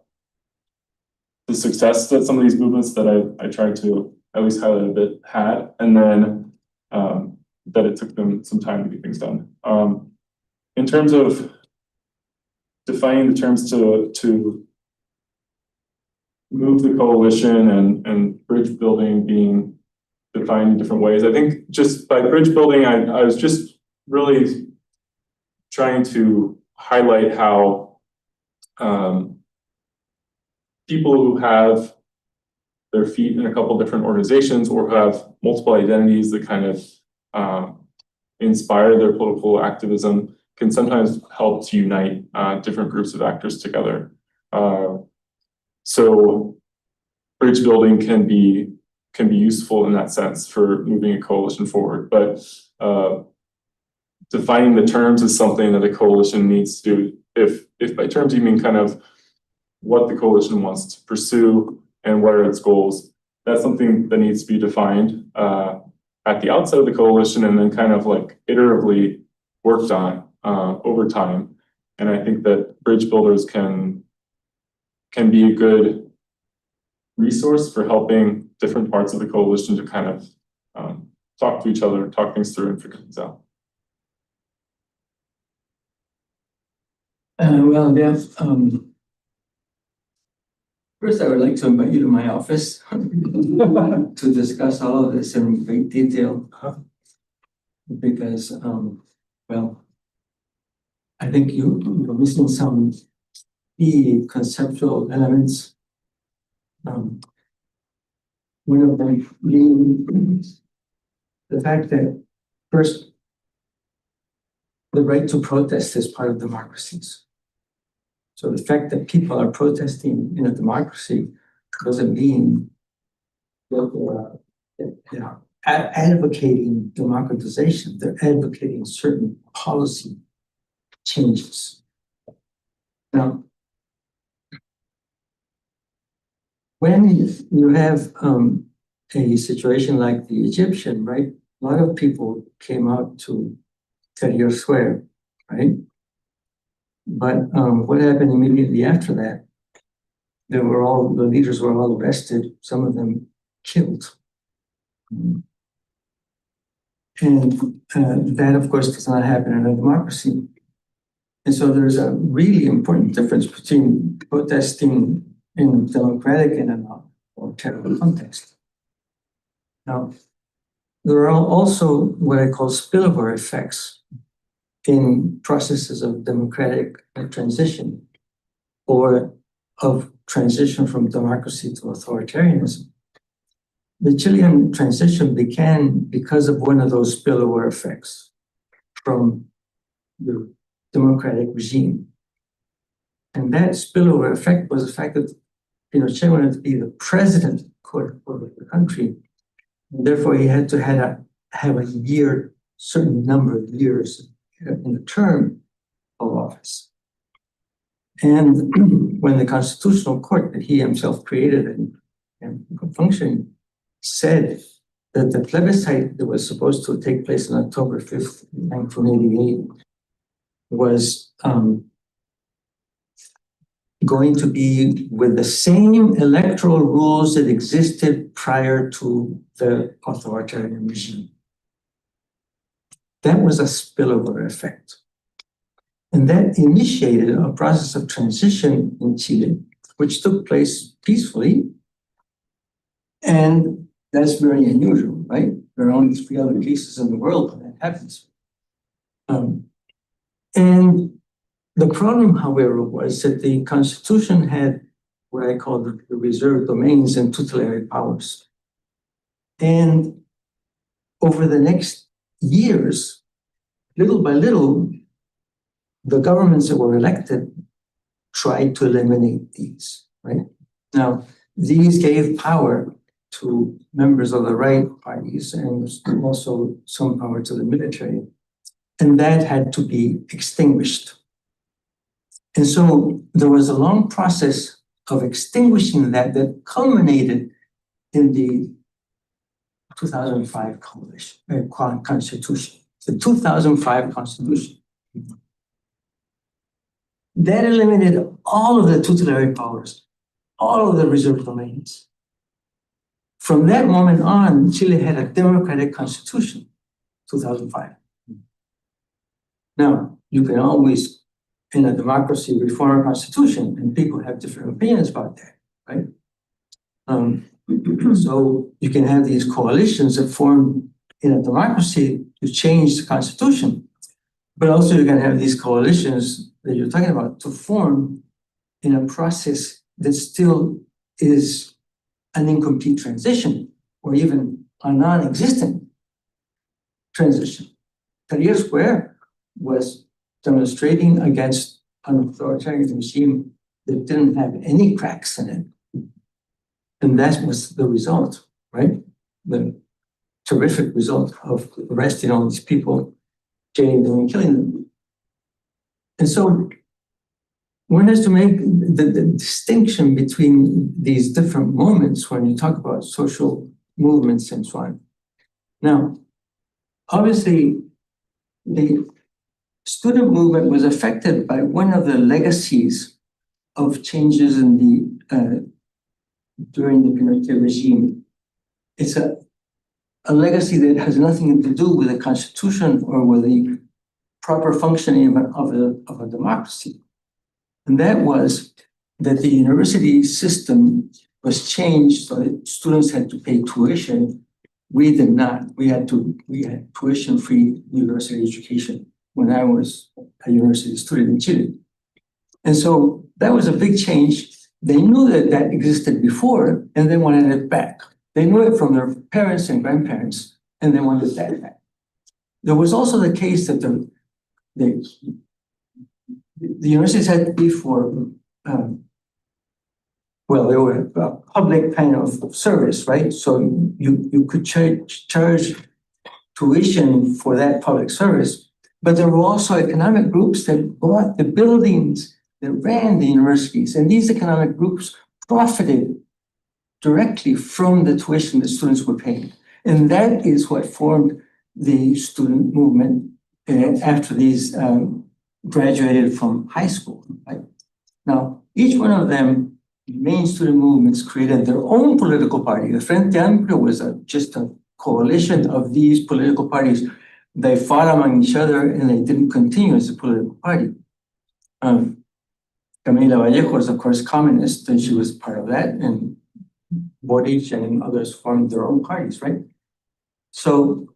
success that some of these movements that I tried to at least highlight a bit had, and then that it took them some time to get things done. In terms of defining the terms to move the coalition and bridge building being defined in different ways, I think just by bridge building, I was just really trying to highlight how people who have their feet in a couple different organizations or have multiple identities that kind of inspire their political activism can sometimes help to unite different groups of actors together. So bridge building can be useful in that sense for moving a coalition forward, but defining the terms is something that a coalition needs to do. If by terms you mean kind of what the coalition wants to pursue and what are its goals, that's something that needs to be defined at the outset of the coalition and then kind of like iteratively worked on over time. And I think that bridge builders can be a good resource for helping different parts of the coalition to kind of talk to each other, talk things through, and figure things out. Well, Jeff, first I would like to invite you to my office to discuss all of this in great detail. Because, well, I think you're missing some key conceptual elements. One of them being the fact that first, the right to protest is part of democracies. So the fact that people are protesting in a democracy doesn't mean that they're advocating democratization. They're advocating certain policy changes. Now, when you have a situation like the Egyptian, right? A lot of people came out to Tahrir Square, right? But what happened immediately after that? The leaders were all arrested, some of them killed. And that, of course, does not happen in a democracy. And so there's a really important difference between protesting in a democratic and an authoritarian context. Now, there are also what I call spillover effects in processes of democratic transition or of transition from democracy to authoritarianism. The Chilean transition began because of one of those spillover effects from the democratic regime. And that spillover effect was the fact that Pinochet wanted to be the president of the country. And therefore, he had to have a certain number of years in the term of office. And when the Constitutional Court that he himself created and functioning said that the plebiscite that was supposed to take place on October 5th, 1988 was going to be with the same electoral rules that existed prior to the authoritarian regime. That was a spillover effect. And that initiated a process of transition in Chile, which took place peacefully. And that's very unusual, right? There are only 3 other cases in the world when that happens. And the problem, however, was that the Constitution had what I call the reserved domains and tutelary powers. And over the next years, little by little, the governments that were elected tried to eliminate these, right? Now, these gave power to members of the right parties and also some power to the military. And that had to be extinguished. And so there was a long process of extinguishing that culminated in the 2005 Constitution, the 2005 Constitution. That eliminated all of the tutelary powers, all of the reserved domains. From that moment on, Chile had a democratic constitution, 2005. Now, you can always, in a democracy, reform a constitution, and people have different opinions about that, right? So you can have these coalitions that form in a democracy to change the constitution, but also you can have these coalitions that you're talking about to form in a process that still is an incomplete transition or even a non-existent transition. Tahrir Square was demonstrating against an authoritarian regime that didn't have any cracks in it. And that was the result, right? The terrific result of arresting all these people, jailing them and killing them. And so one has to make the distinction between these different moments when you talk about social movements and so on. Now, obviously, the student movement was affected by one of the legacies of changes in the during the Pinochet regime. It's a legacy that has nothing to do with the constitution or with the proper functioning of a democracy. And that was that the university system was changed so that students had to pay tuition. We did not. We had tuition-free university education when I was a university student in Chile. And so that was a big change. They knew that that existed before, and they wanted it back. They knew it from their parents and grandparents, and they wanted that back. There was also the case that the universities had to be for, well, they were a public kind of service, right? So you could charge tuition for that public service, but there were also economic groups that bought the buildings that ran the universities, and these economic groups profited directly from the tuition that students were paying. And that is what formed the student movement after these graduated from high school. Right? Now, each one of them, main student movements, created their own political party. The Frente Amplio was just a coalition of these political parties. They fought among each other and they didn't continue as a political party. Camila Vallejo is, of course, communist, and she was part of that, and Boric and others formed their own parties, right? So,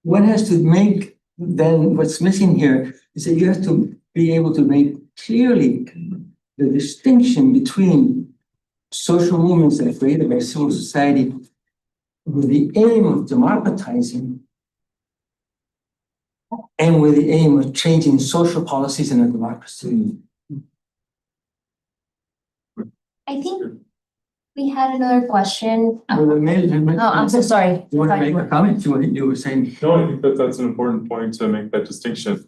one has to make, then what's missing here is that you have to be able to make clearly the distinction between social movements that are created by civil society with the aim of democratizing and with the aim of changing social policies in a democracy. I think we had another question. Oh, I'm so sorry. You want to make a comment? You were saying. No, I think that that's an important point to make that distinction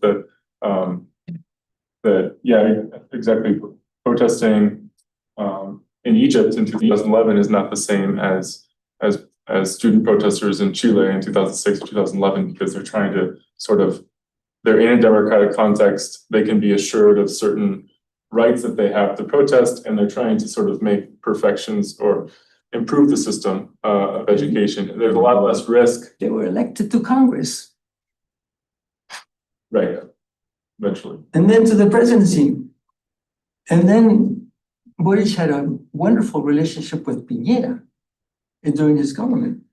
that, yeah, exactly. Protesting, in Egypt in 2011 is not the same as student protesters in Chile in 2006 or 2011, because they're trying to sort of, they're in a democratic context, they can be assured of certain rights that they have to protest, and they're trying to sort of make perfections or improve the system of education. There's a lot less risk. They were elected to Congress. Right, eventually. And then to the presidency. And then Boric had a wonderful relationship with Piñera during his government.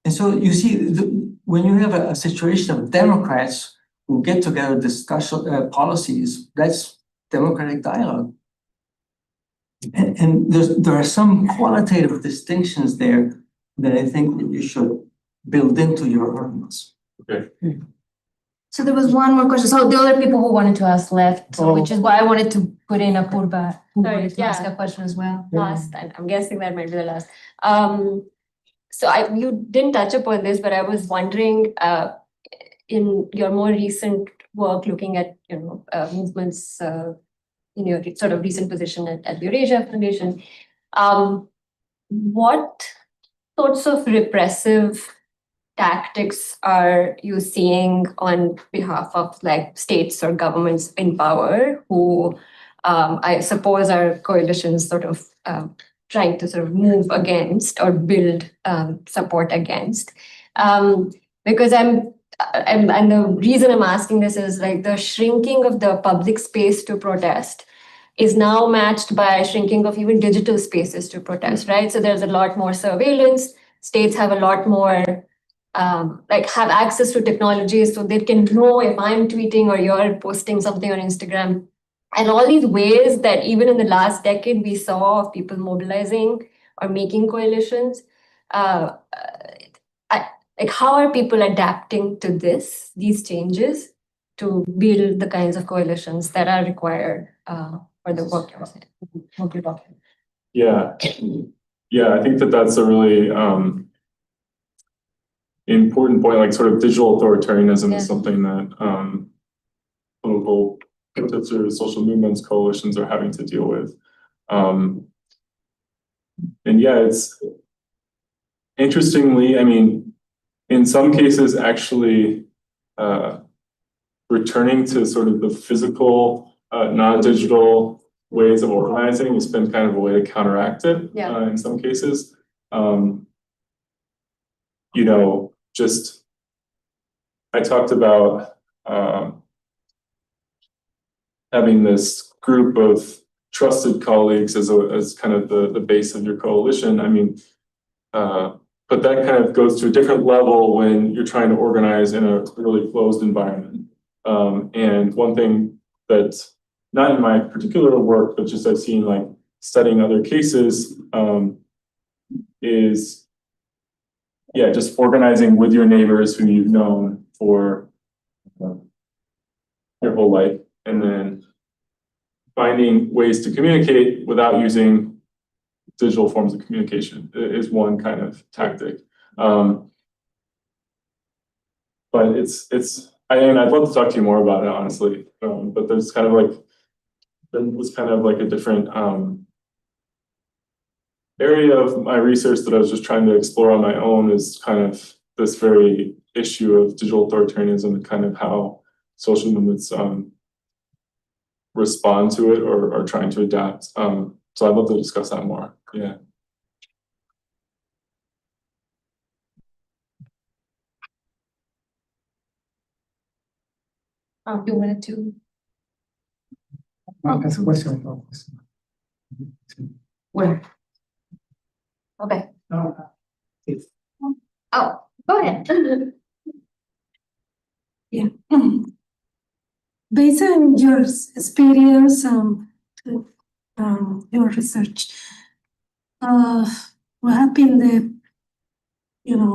And so you see, when you have a situation of Democrats who get together, discuss policies, that's democratic dialogue. And there are some qualitative distinctions there that I think that you should build into your arguments. Okay. So there was one more question. So the other people who wanted to ask left, so which is why I wanted to put in Apurva, who Sorry, wanted to ask yeah. a question as well. Last, and I'm guessing that might be the last. So you didn't touch upon this, but I was wondering, in your more recent work, looking at movements in your sort of recent position at the Eurasia Foundation, what sorts of repressive tactics are you seeing on behalf of like states or governments in power who I suppose are coalitions sort of trying to sort of move against or build support against? Because and the reason I'm asking this is like the shrinking of the public space to protest is now matched by shrinking of even digital spaces to protest, right? So there's a lot more surveillance. States have a lot more have access to technologies, so they can know if I'm tweeting or you're posting something on Instagram. And all these ways that even in the last decade we saw of people mobilizing or making coalitions. How are people adapting to these changes to build the kinds of coalitions that are required for the work you're talking? Yeah, I think that that's a really important point. Like sort of digital authoritarianism is something that political protesters, social movements, coalitions are having to deal with. And yeah, it's interestingly, I mean, in some cases, actually returning to sort of the physical, non-digital ways of organizing has been kind of a way to counteract it in some cases. Just I talked about having this group of trusted colleagues as kind of the base of your coalition. I mean, but that kind of goes to a different level when you're trying to organize in a really closed environment. And one thing that's not in my particular work, but just I've seen like studying other cases is just organizing with your neighbors who you've known for your whole life, and then finding ways to communicate without using digital forms of communication is one kind of tactic. But I'd love to talk to you more about it, honestly. But there's kind of like, there was kind of like a different area of my research that I was just trying to explore on my own is kind of this very issue of digital authoritarianism and kind of how social movements respond to it or are trying to adapt. So I'd love to discuss that more. Yeah. You wanted to? That's a question. Where? Okay. Oh, go ahead. Yeah. Based on your experience, your research, what have been the,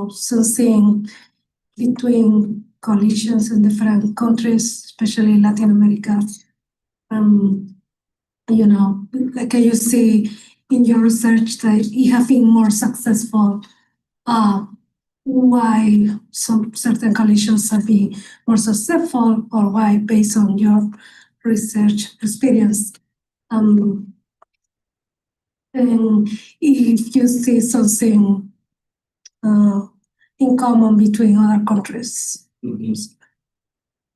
something between coalitions in different countries, especially Latin America? Like you see in your research that you have been more successful. Why some certain coalitions have been more successful, or why, based on your research experience, and if you see something in common between other countries.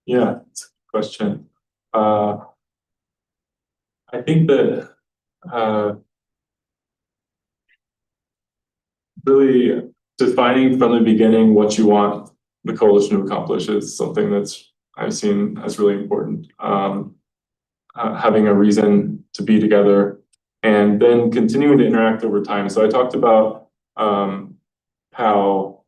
Yeah, it's a good question. I think that really defining from the beginning what you want the coalition to accomplish is something that's I've seen as really important. Having a reason to be together and then continuing to interact over time. So I talked about how,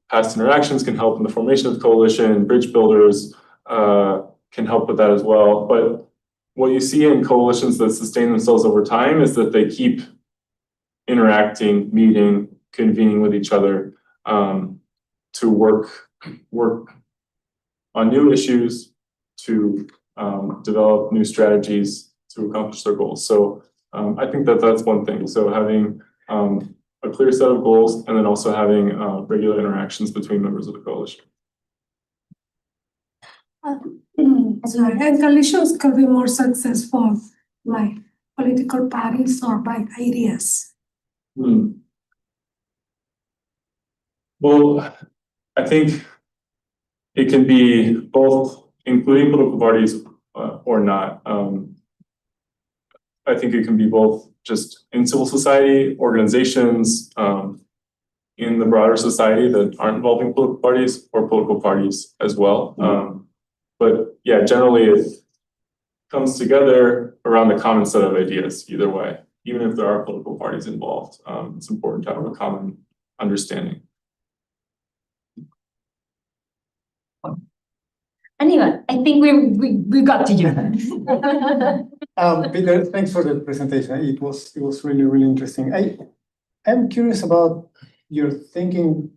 past interactions can help in the formation of coalition, bridge builders can help with that as well. But what you see in coalitions that sustain themselves over time is that they keep interacting, meeting, convening with each other to work on new issues, to develop new strategies to accomplish their goals. So I think that that's one thing. So having a clear set of goals and then also having regular interactions between members of the coalition. Sorry, and coalitions could be more successful, like political parties or by ideas. Well, I think it can be both, including political parties or not. I think it can be both just in civil society, organizations, in the broader society that aren't involving political parties or political parties as well. But yeah, generally it comes together around a common set of ideas either way, even if there are political parties involved. It's important to have a common understanding. Anyone, I think we got to you. Peter, thanks for the presentation. It was really, really interesting. I'm curious about your thinking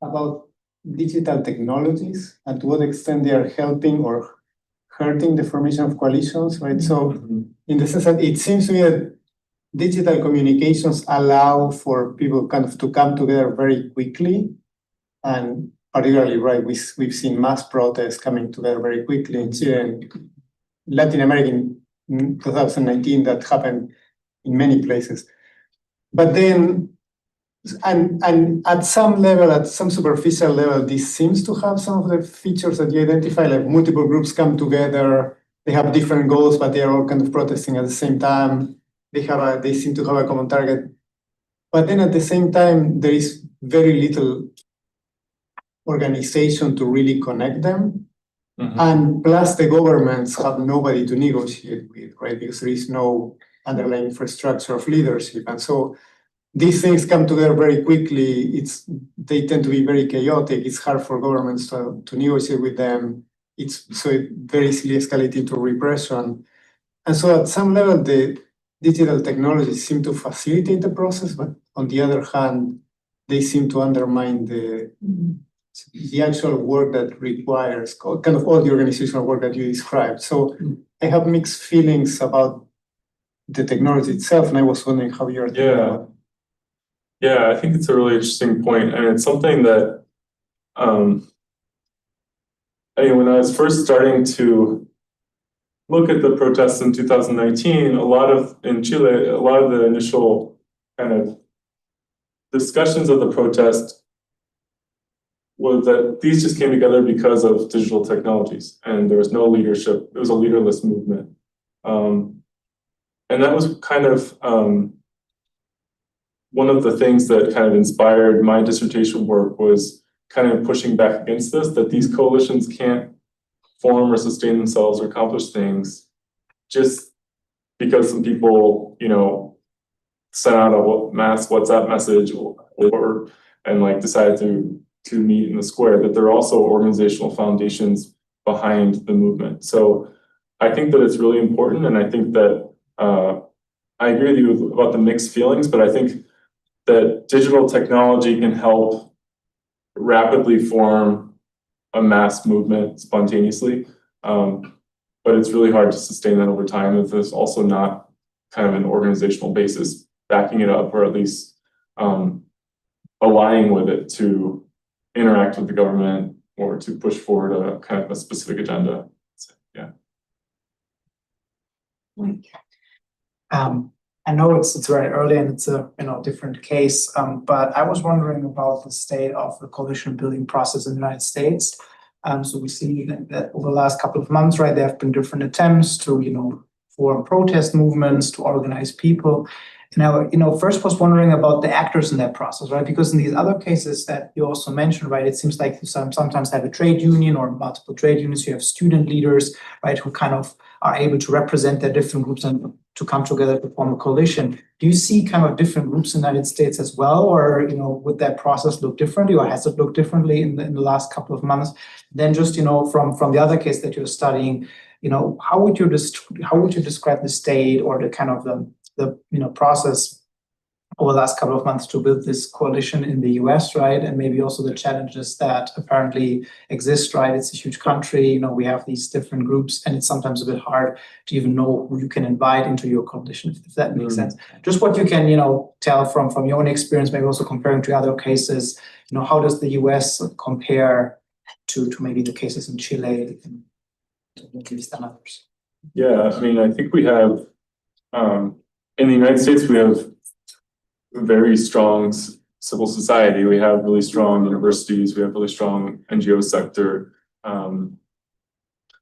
about digital technologies and to what extent they are helping or hurting the formation of coalitions, right? So in the sense that it seems to me that digital communications allow for people kind of to come together very quickly, and particularly, right, we've seen mass protests coming together very quickly in Chile and Latin America in 2019. That happened in many places. But then, and at some level, at some superficial level, this seems to have some of the features that you identify, like multiple groups come together, they have different goals, but they are all kind of protesting at the same time. They seem to have a common target. But then at the same time, there is very little organization to really connect them. And plus the governments have nobody to negotiate with, right? Because there is no underlying infrastructure of leadership. And so these things come together very quickly. They tend to be very chaotic. It's hard for governments to negotiate with them. So it very easily escalates into repression. And so at some level, the digital technologies seem to facilitate the process, but on the other hand, they seem to undermine the actual work that requires kind of all the organizational work that you described. So I have mixed feelings about the technology itself, and I was wondering how you're thinking about it. Yeah, I think it's a really interesting point, and it's something that when I was first starting to look at the protests in 2019, in Chile, a lot of the initial kind of discussions of the protest was that these just came together because of digital technologies, and there was no leadership. It was a leaderless movement, and that was kind of one of the things that kind of inspired my dissertation work, was kind of pushing back against this, that these coalitions can't form or sustain themselves or accomplish things just because some people, sent out a mass WhatsApp message or and like decided to meet in the square, that there are also organizational foundations behind the movement. So I think that it's really important, and I think that I agree with you about the mixed feelings, but I think that digital technology can help rapidly form a mass movement spontaneously. But it's really hard to sustain that over time if there's also not kind of an organizational basis backing it up, or at least aligning with it to interact with the government or to push forward a kind of a specific agenda. So, yeah. I know it's very early and it's a different case, but I was wondering about the state of the coalition building process in the United States. So we see that over the last couple of months, right, there have been different attempts to form protest movements, to organize people. And I first was wondering about the actors in that process, right? Because in these other cases that you also mentioned, right, it seems like you sometimes have a trade union or multiple trade unions. You have student leaders, right, who kind of are able to represent their different groups and to come together to form a coalition. Do you see kind of different groups in the United States as well, or would that process look differently, or has it looked differently in the last couple of months? Then just from the other case that you're studying, how would you describe the state or the kind of the process over the last couple of months to build this coalition in the US, right? And maybe also the challenges that apparently exist, right? It's a huge country, we have these different groups, and it's sometimes a bit hard to even know who you can invite into your coalition, if that makes sense. Just what you can, tell from your own experience, maybe also comparing to other cases, how does the US compare to maybe the cases in Chile and others? Yeah, I mean, I think we have, in the United States, we have very strong civil society. We have really strong universities. We have really strong NGO sector.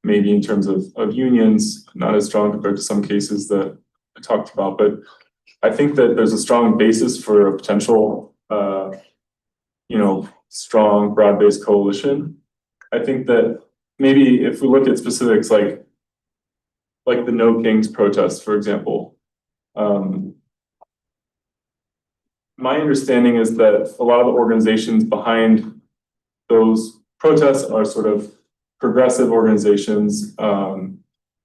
Maybe in terms of unions, not as strong compared to some cases that I talked about. But I think that there's a strong basis for a potential, strong, broad-based coalition. I think that maybe if we look at specifics like the No Kings protest, for example, my understanding is that a lot of the organizations behind those protests are sort of progressive organizations,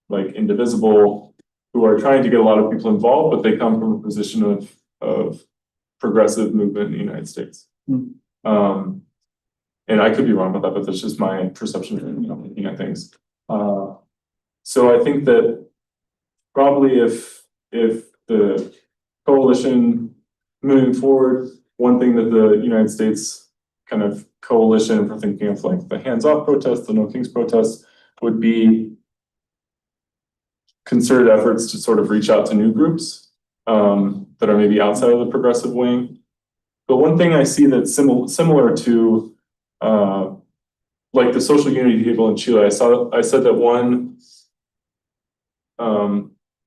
like Indivisible, who are trying to get a lot of people involved, but they come from a position of progressive movement in the United States. And I could be wrong about that, but that's just my perception of looking at things. So I think that probably if the coalition moving forward, one thing that the United States kind of coalition for thinking of like the hands-off protests, the No Kings protests, would be concerted efforts to sort of reach out to new groups that are maybe outside of the progressive wing. But one thing I see that's similar to like the social unity table in Chile, I said that one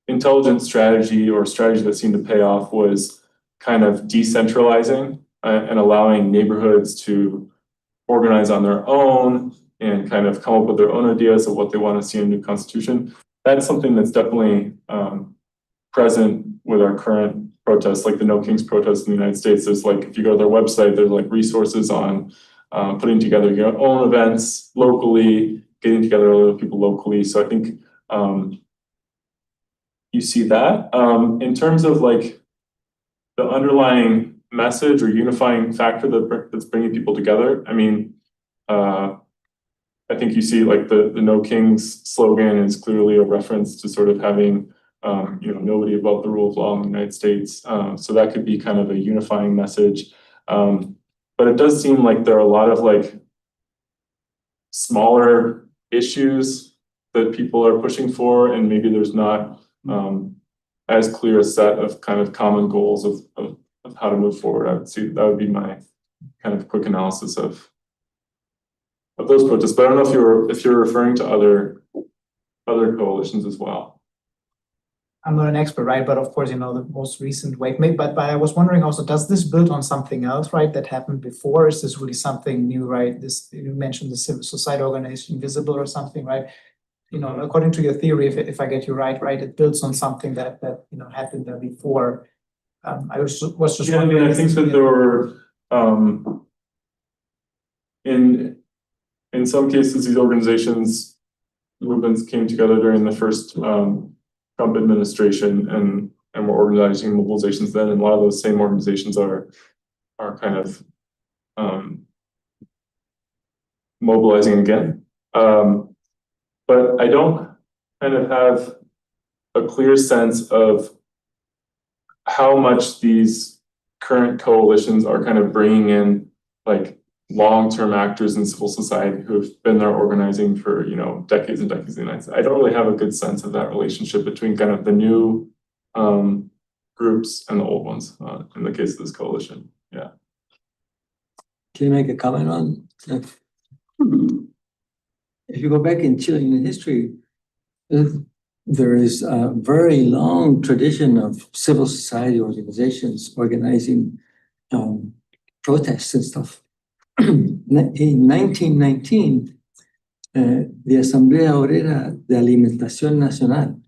intelligent strategy or strategy that seemed to pay off was kind of decentralizing and allowing neighborhoods to organize on their own and kind of come up with their own ideas of what they want to see in a new constitution. That's something that's definitely present with our current protests, like the No Kings protests in the United States. There's like, if you go to their website, there's like resources on putting together your own events locally, getting together other people locally. So I think you see that. In terms of like the underlying message or unifying factor that's bringing people together, I mean, I think you see like the No Kings slogan is clearly a reference to sort of having nobody above the rule of law in the United States. So that could be kind of a unifying message. But it does seem like there are a lot of like smaller issues that people are pushing for, and maybe there's not as clear a set of kind of common goals of how to move forward. I would see that would be my kind of quick analysis of those protests. But I don't know if you're referring to other coalitions as well. I'm not an expert, right? But of course, the most recent wave, maybe, but I was wondering also, does this build on something else, right, that happened before? Is this really something new, right? This, you mentioned the civil society organization Visible or something, right? According to your theory, if I get you right, it builds on something that happened there before. I was just wondering. I think that there were in some cases these movements came together during the first Trump administration and were organizing mobilizations then, and a lot of those same organizations are kind of mobilizing again. But I don't kind of have a clear sense of how much these current coalitions are kind of bringing in like long-term actors in civil society who have been there organizing for decades and decades in the United States. I don't really have a good sense of that relationship between kind of the new groups and the old ones in the case of this coalition. Yeah. Can you make a comment on that? If you go back in Chilean history, there is a very long tradition of civil society organizations organizing protests and stuff. In 1919, the Asamblea Obrera de Alimentación Nacional,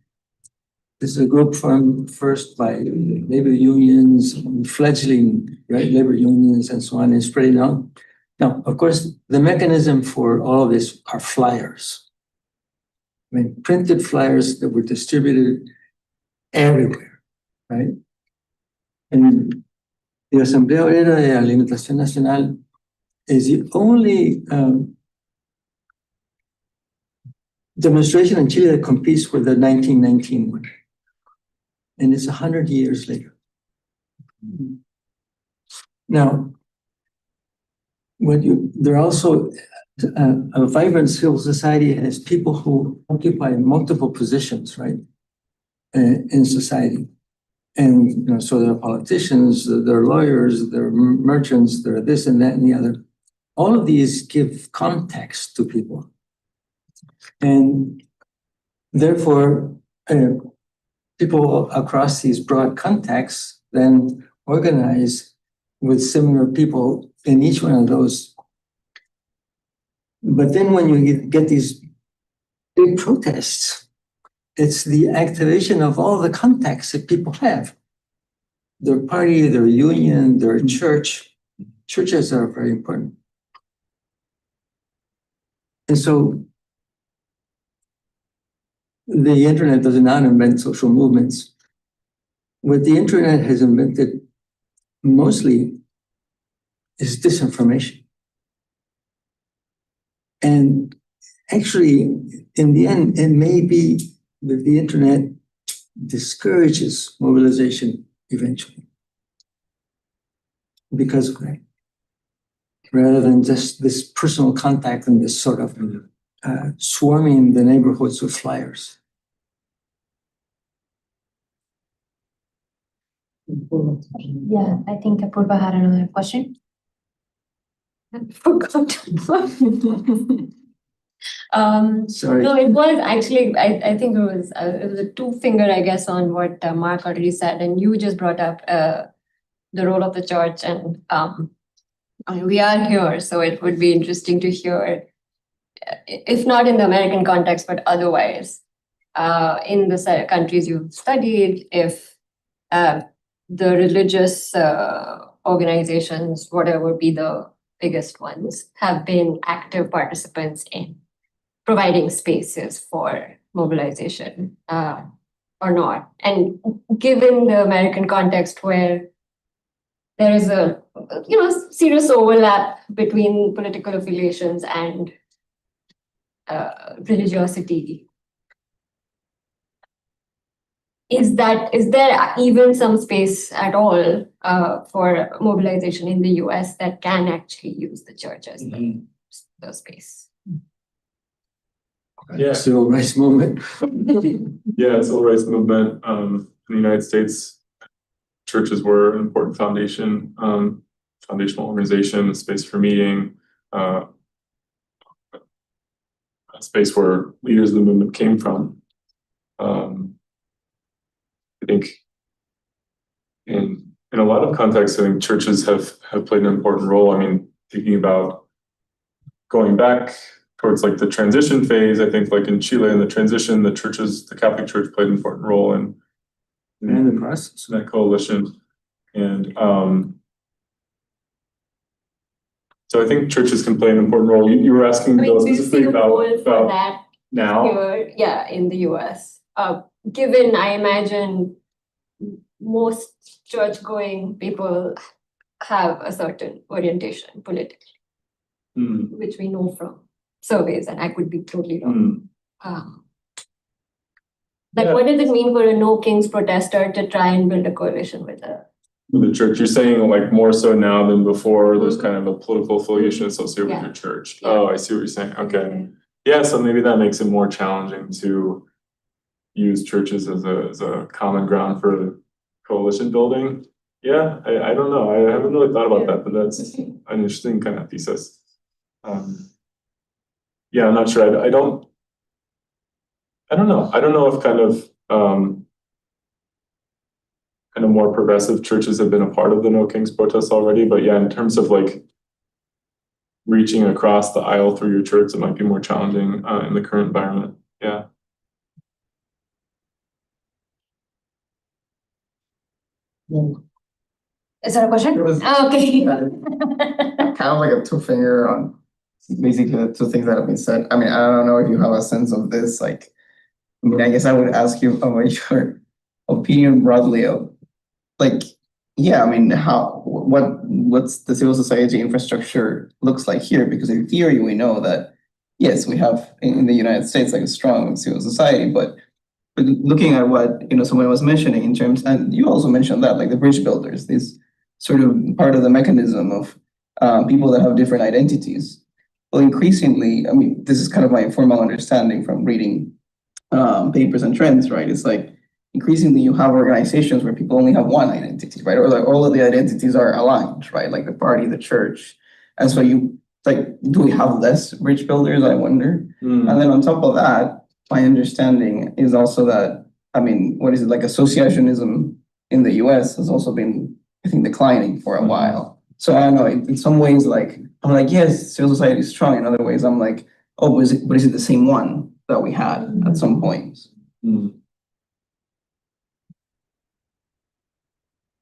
this is a group formed first by labor unions, fledgling labor unions, and so on, and spreading out. Now, of course, the mechanism for all of this are flyers. I mean, printed flyers that were distributed everywhere, right? And the Asamblea Obrera de Alimentación Nacional is the only demonstration in Chile that competes with the 1919 one. And it's 100 years later. Now, there are also a vibrant civil society has people who occupy multiple positions, right, in society. And so there are politicians, there are lawyers, there are merchants, there are this and that and the other. All of these give context to people. And therefore, people across these broad contexts then organize with similar people in each one of those. But then when you get these big protests, it's the activation of all the contacts that people have. Their party, their union, their church. Churches are very important. And so the internet does not invent social movements. What the internet has invented mostly is disinformation. And actually, in the end, it may be that the internet discourages mobilization eventually because of that, rather than just this personal contact and this sort of swarming the neighborhoods with flyers. Yeah, I think Apurva had another question. Forgot. Sorry. No, it was actually, I think it was a two-finger, I guess, on what Mark already said, and you just brought up the role of the church, and we are here, so it would be interesting to hear, if not in the American context, but otherwise, in the countries you've studied, if the religious organizations, whatever be the biggest ones, have been active participants in providing spaces for mobilization or not. And given the American context where there is a serious overlap between political affiliations and religiosity, is there even some space at all for mobilization in the US that can actually use the church as the space? Yeah. Civil rights movement. Yeah, civil rights movement in the United States, churches were an important foundational organization, a space for meeting, a space where leaders of the movement came from. think in a lot of contexts, I think churches have played an important role. I mean, thinking about going back towards like the transition phase, I think like in Chile in the transition, the Catholic Church played an important role in the process. that coalition. And so I think churches can play an important role. You were asking I mean, do you see specifically a role for about that now. here, yeah, in the US? Given I imagine most church-going people have a certain orientation politically, which we know from surveys, and I could be totally wrong. Like, what does it mean for a no kings protester to try and build a coalition with the church? You're saying like more so now than before, there's kind of a political affiliation associated with your church. Yeah. Oh, I see what you're saying. Okay. Yeah, so maybe that makes it more challenging to use churches as a common ground for coalition building. Yeah, I don't know. I haven't really thought about that, but that's an interesting kind of thesis. Yeah, I'm not sure. I don't know. I don't know if kind of more progressive churches have been a part of the No Kings protests already, but yeah, in terms of like reaching across the aisle through your church, it might be more challenging in the current environment. Yeah. Is that a question? It was- Okay. Kind of like a two-finger on basically the two things that have been said. I mean, I don't know if you have a sense of this. Like, I mean, I guess I would ask you about your opinion broadly of, like, yeah, I mean, what's the civil society infrastructure looks like here? Because in theory, we know that yes, we have in the United States like a strong civil society, but looking at what someone was mentioning in terms, and you also mentioned that like the bridge builders, this sort of part of the mechanism of people that have different identities. Well, increasingly, I mean, this is kind of my informal understanding from reading papers and trends, right? It's like increasingly you have organizations where people only have one identity, right? Or like all of the identities are aligned, right? Like the party, the church. And so do we have less bridge builders, I wonder? And then on top of that, my understanding is also that, I mean, what is it, like associationism in the US has also been, I think, declining for a while. So I don't know, in some ways, like, I'm like, yes, civil society is strong. In other ways, I'm like, oh, but is it the same one that we had at some point?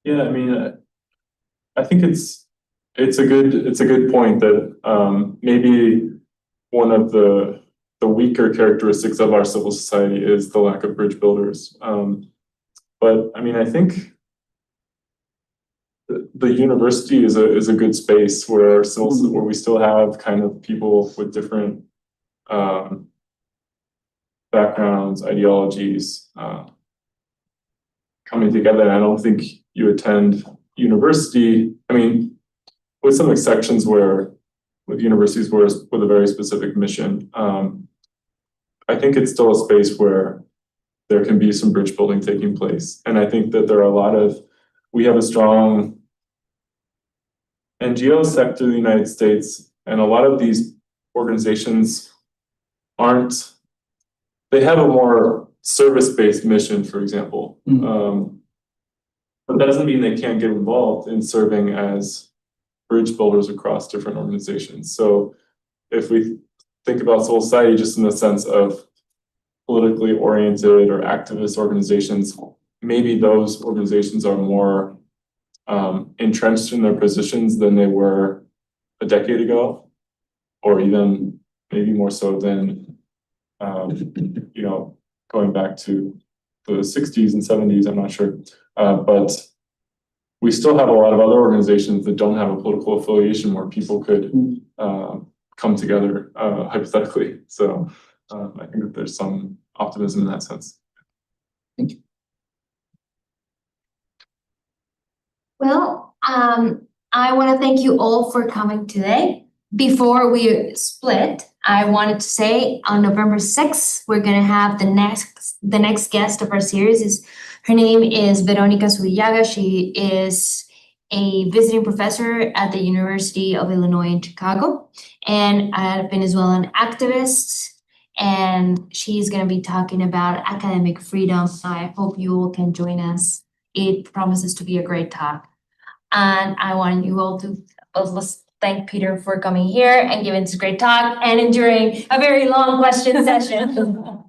Yeah, I mean, I think it's a good point that maybe one of the weaker characteristics of our civil society is the lack of bridge builders. But I mean, I think the university is a good space where we still have kind of people with different backgrounds, ideologies coming together. And I don't think you attend university. I mean, with some exceptions with universities with a very specific mission, I think it's still a space where there can be some bridge building taking place. And I think that we have a strong NGO sector in the United States, and a lot of these organizations they have a more service-based mission, for example. But that doesn't mean they can't get involved in serving as bridge builders across different organizations. So if we think about civil society just in the sense of politically oriented or activist organizations, maybe those organizations are more entrenched in their positions than they were a decade ago, or even maybe more so than going back to the 60s and 70s, I'm not sure. But we still have a lot of other organizations that don't have a political affiliation where people could come together hypothetically. So I think that there's some optimism in that sense. Thank you. Well, I want to thank you all for coming today. Before we split, I wanted to say on November 6th, we're going to have the next guest of our series. Her name is Veronica Zubillaga. She is a visiting professor at the University of Illinois in Chicago and a Venezuelan activist. and she's gonna be talking about academic freedom. I hope you all can join us. It promises to be a great talk. And I want you all to also thank Peter for coming here and giving this great talk and enduring a very long question session.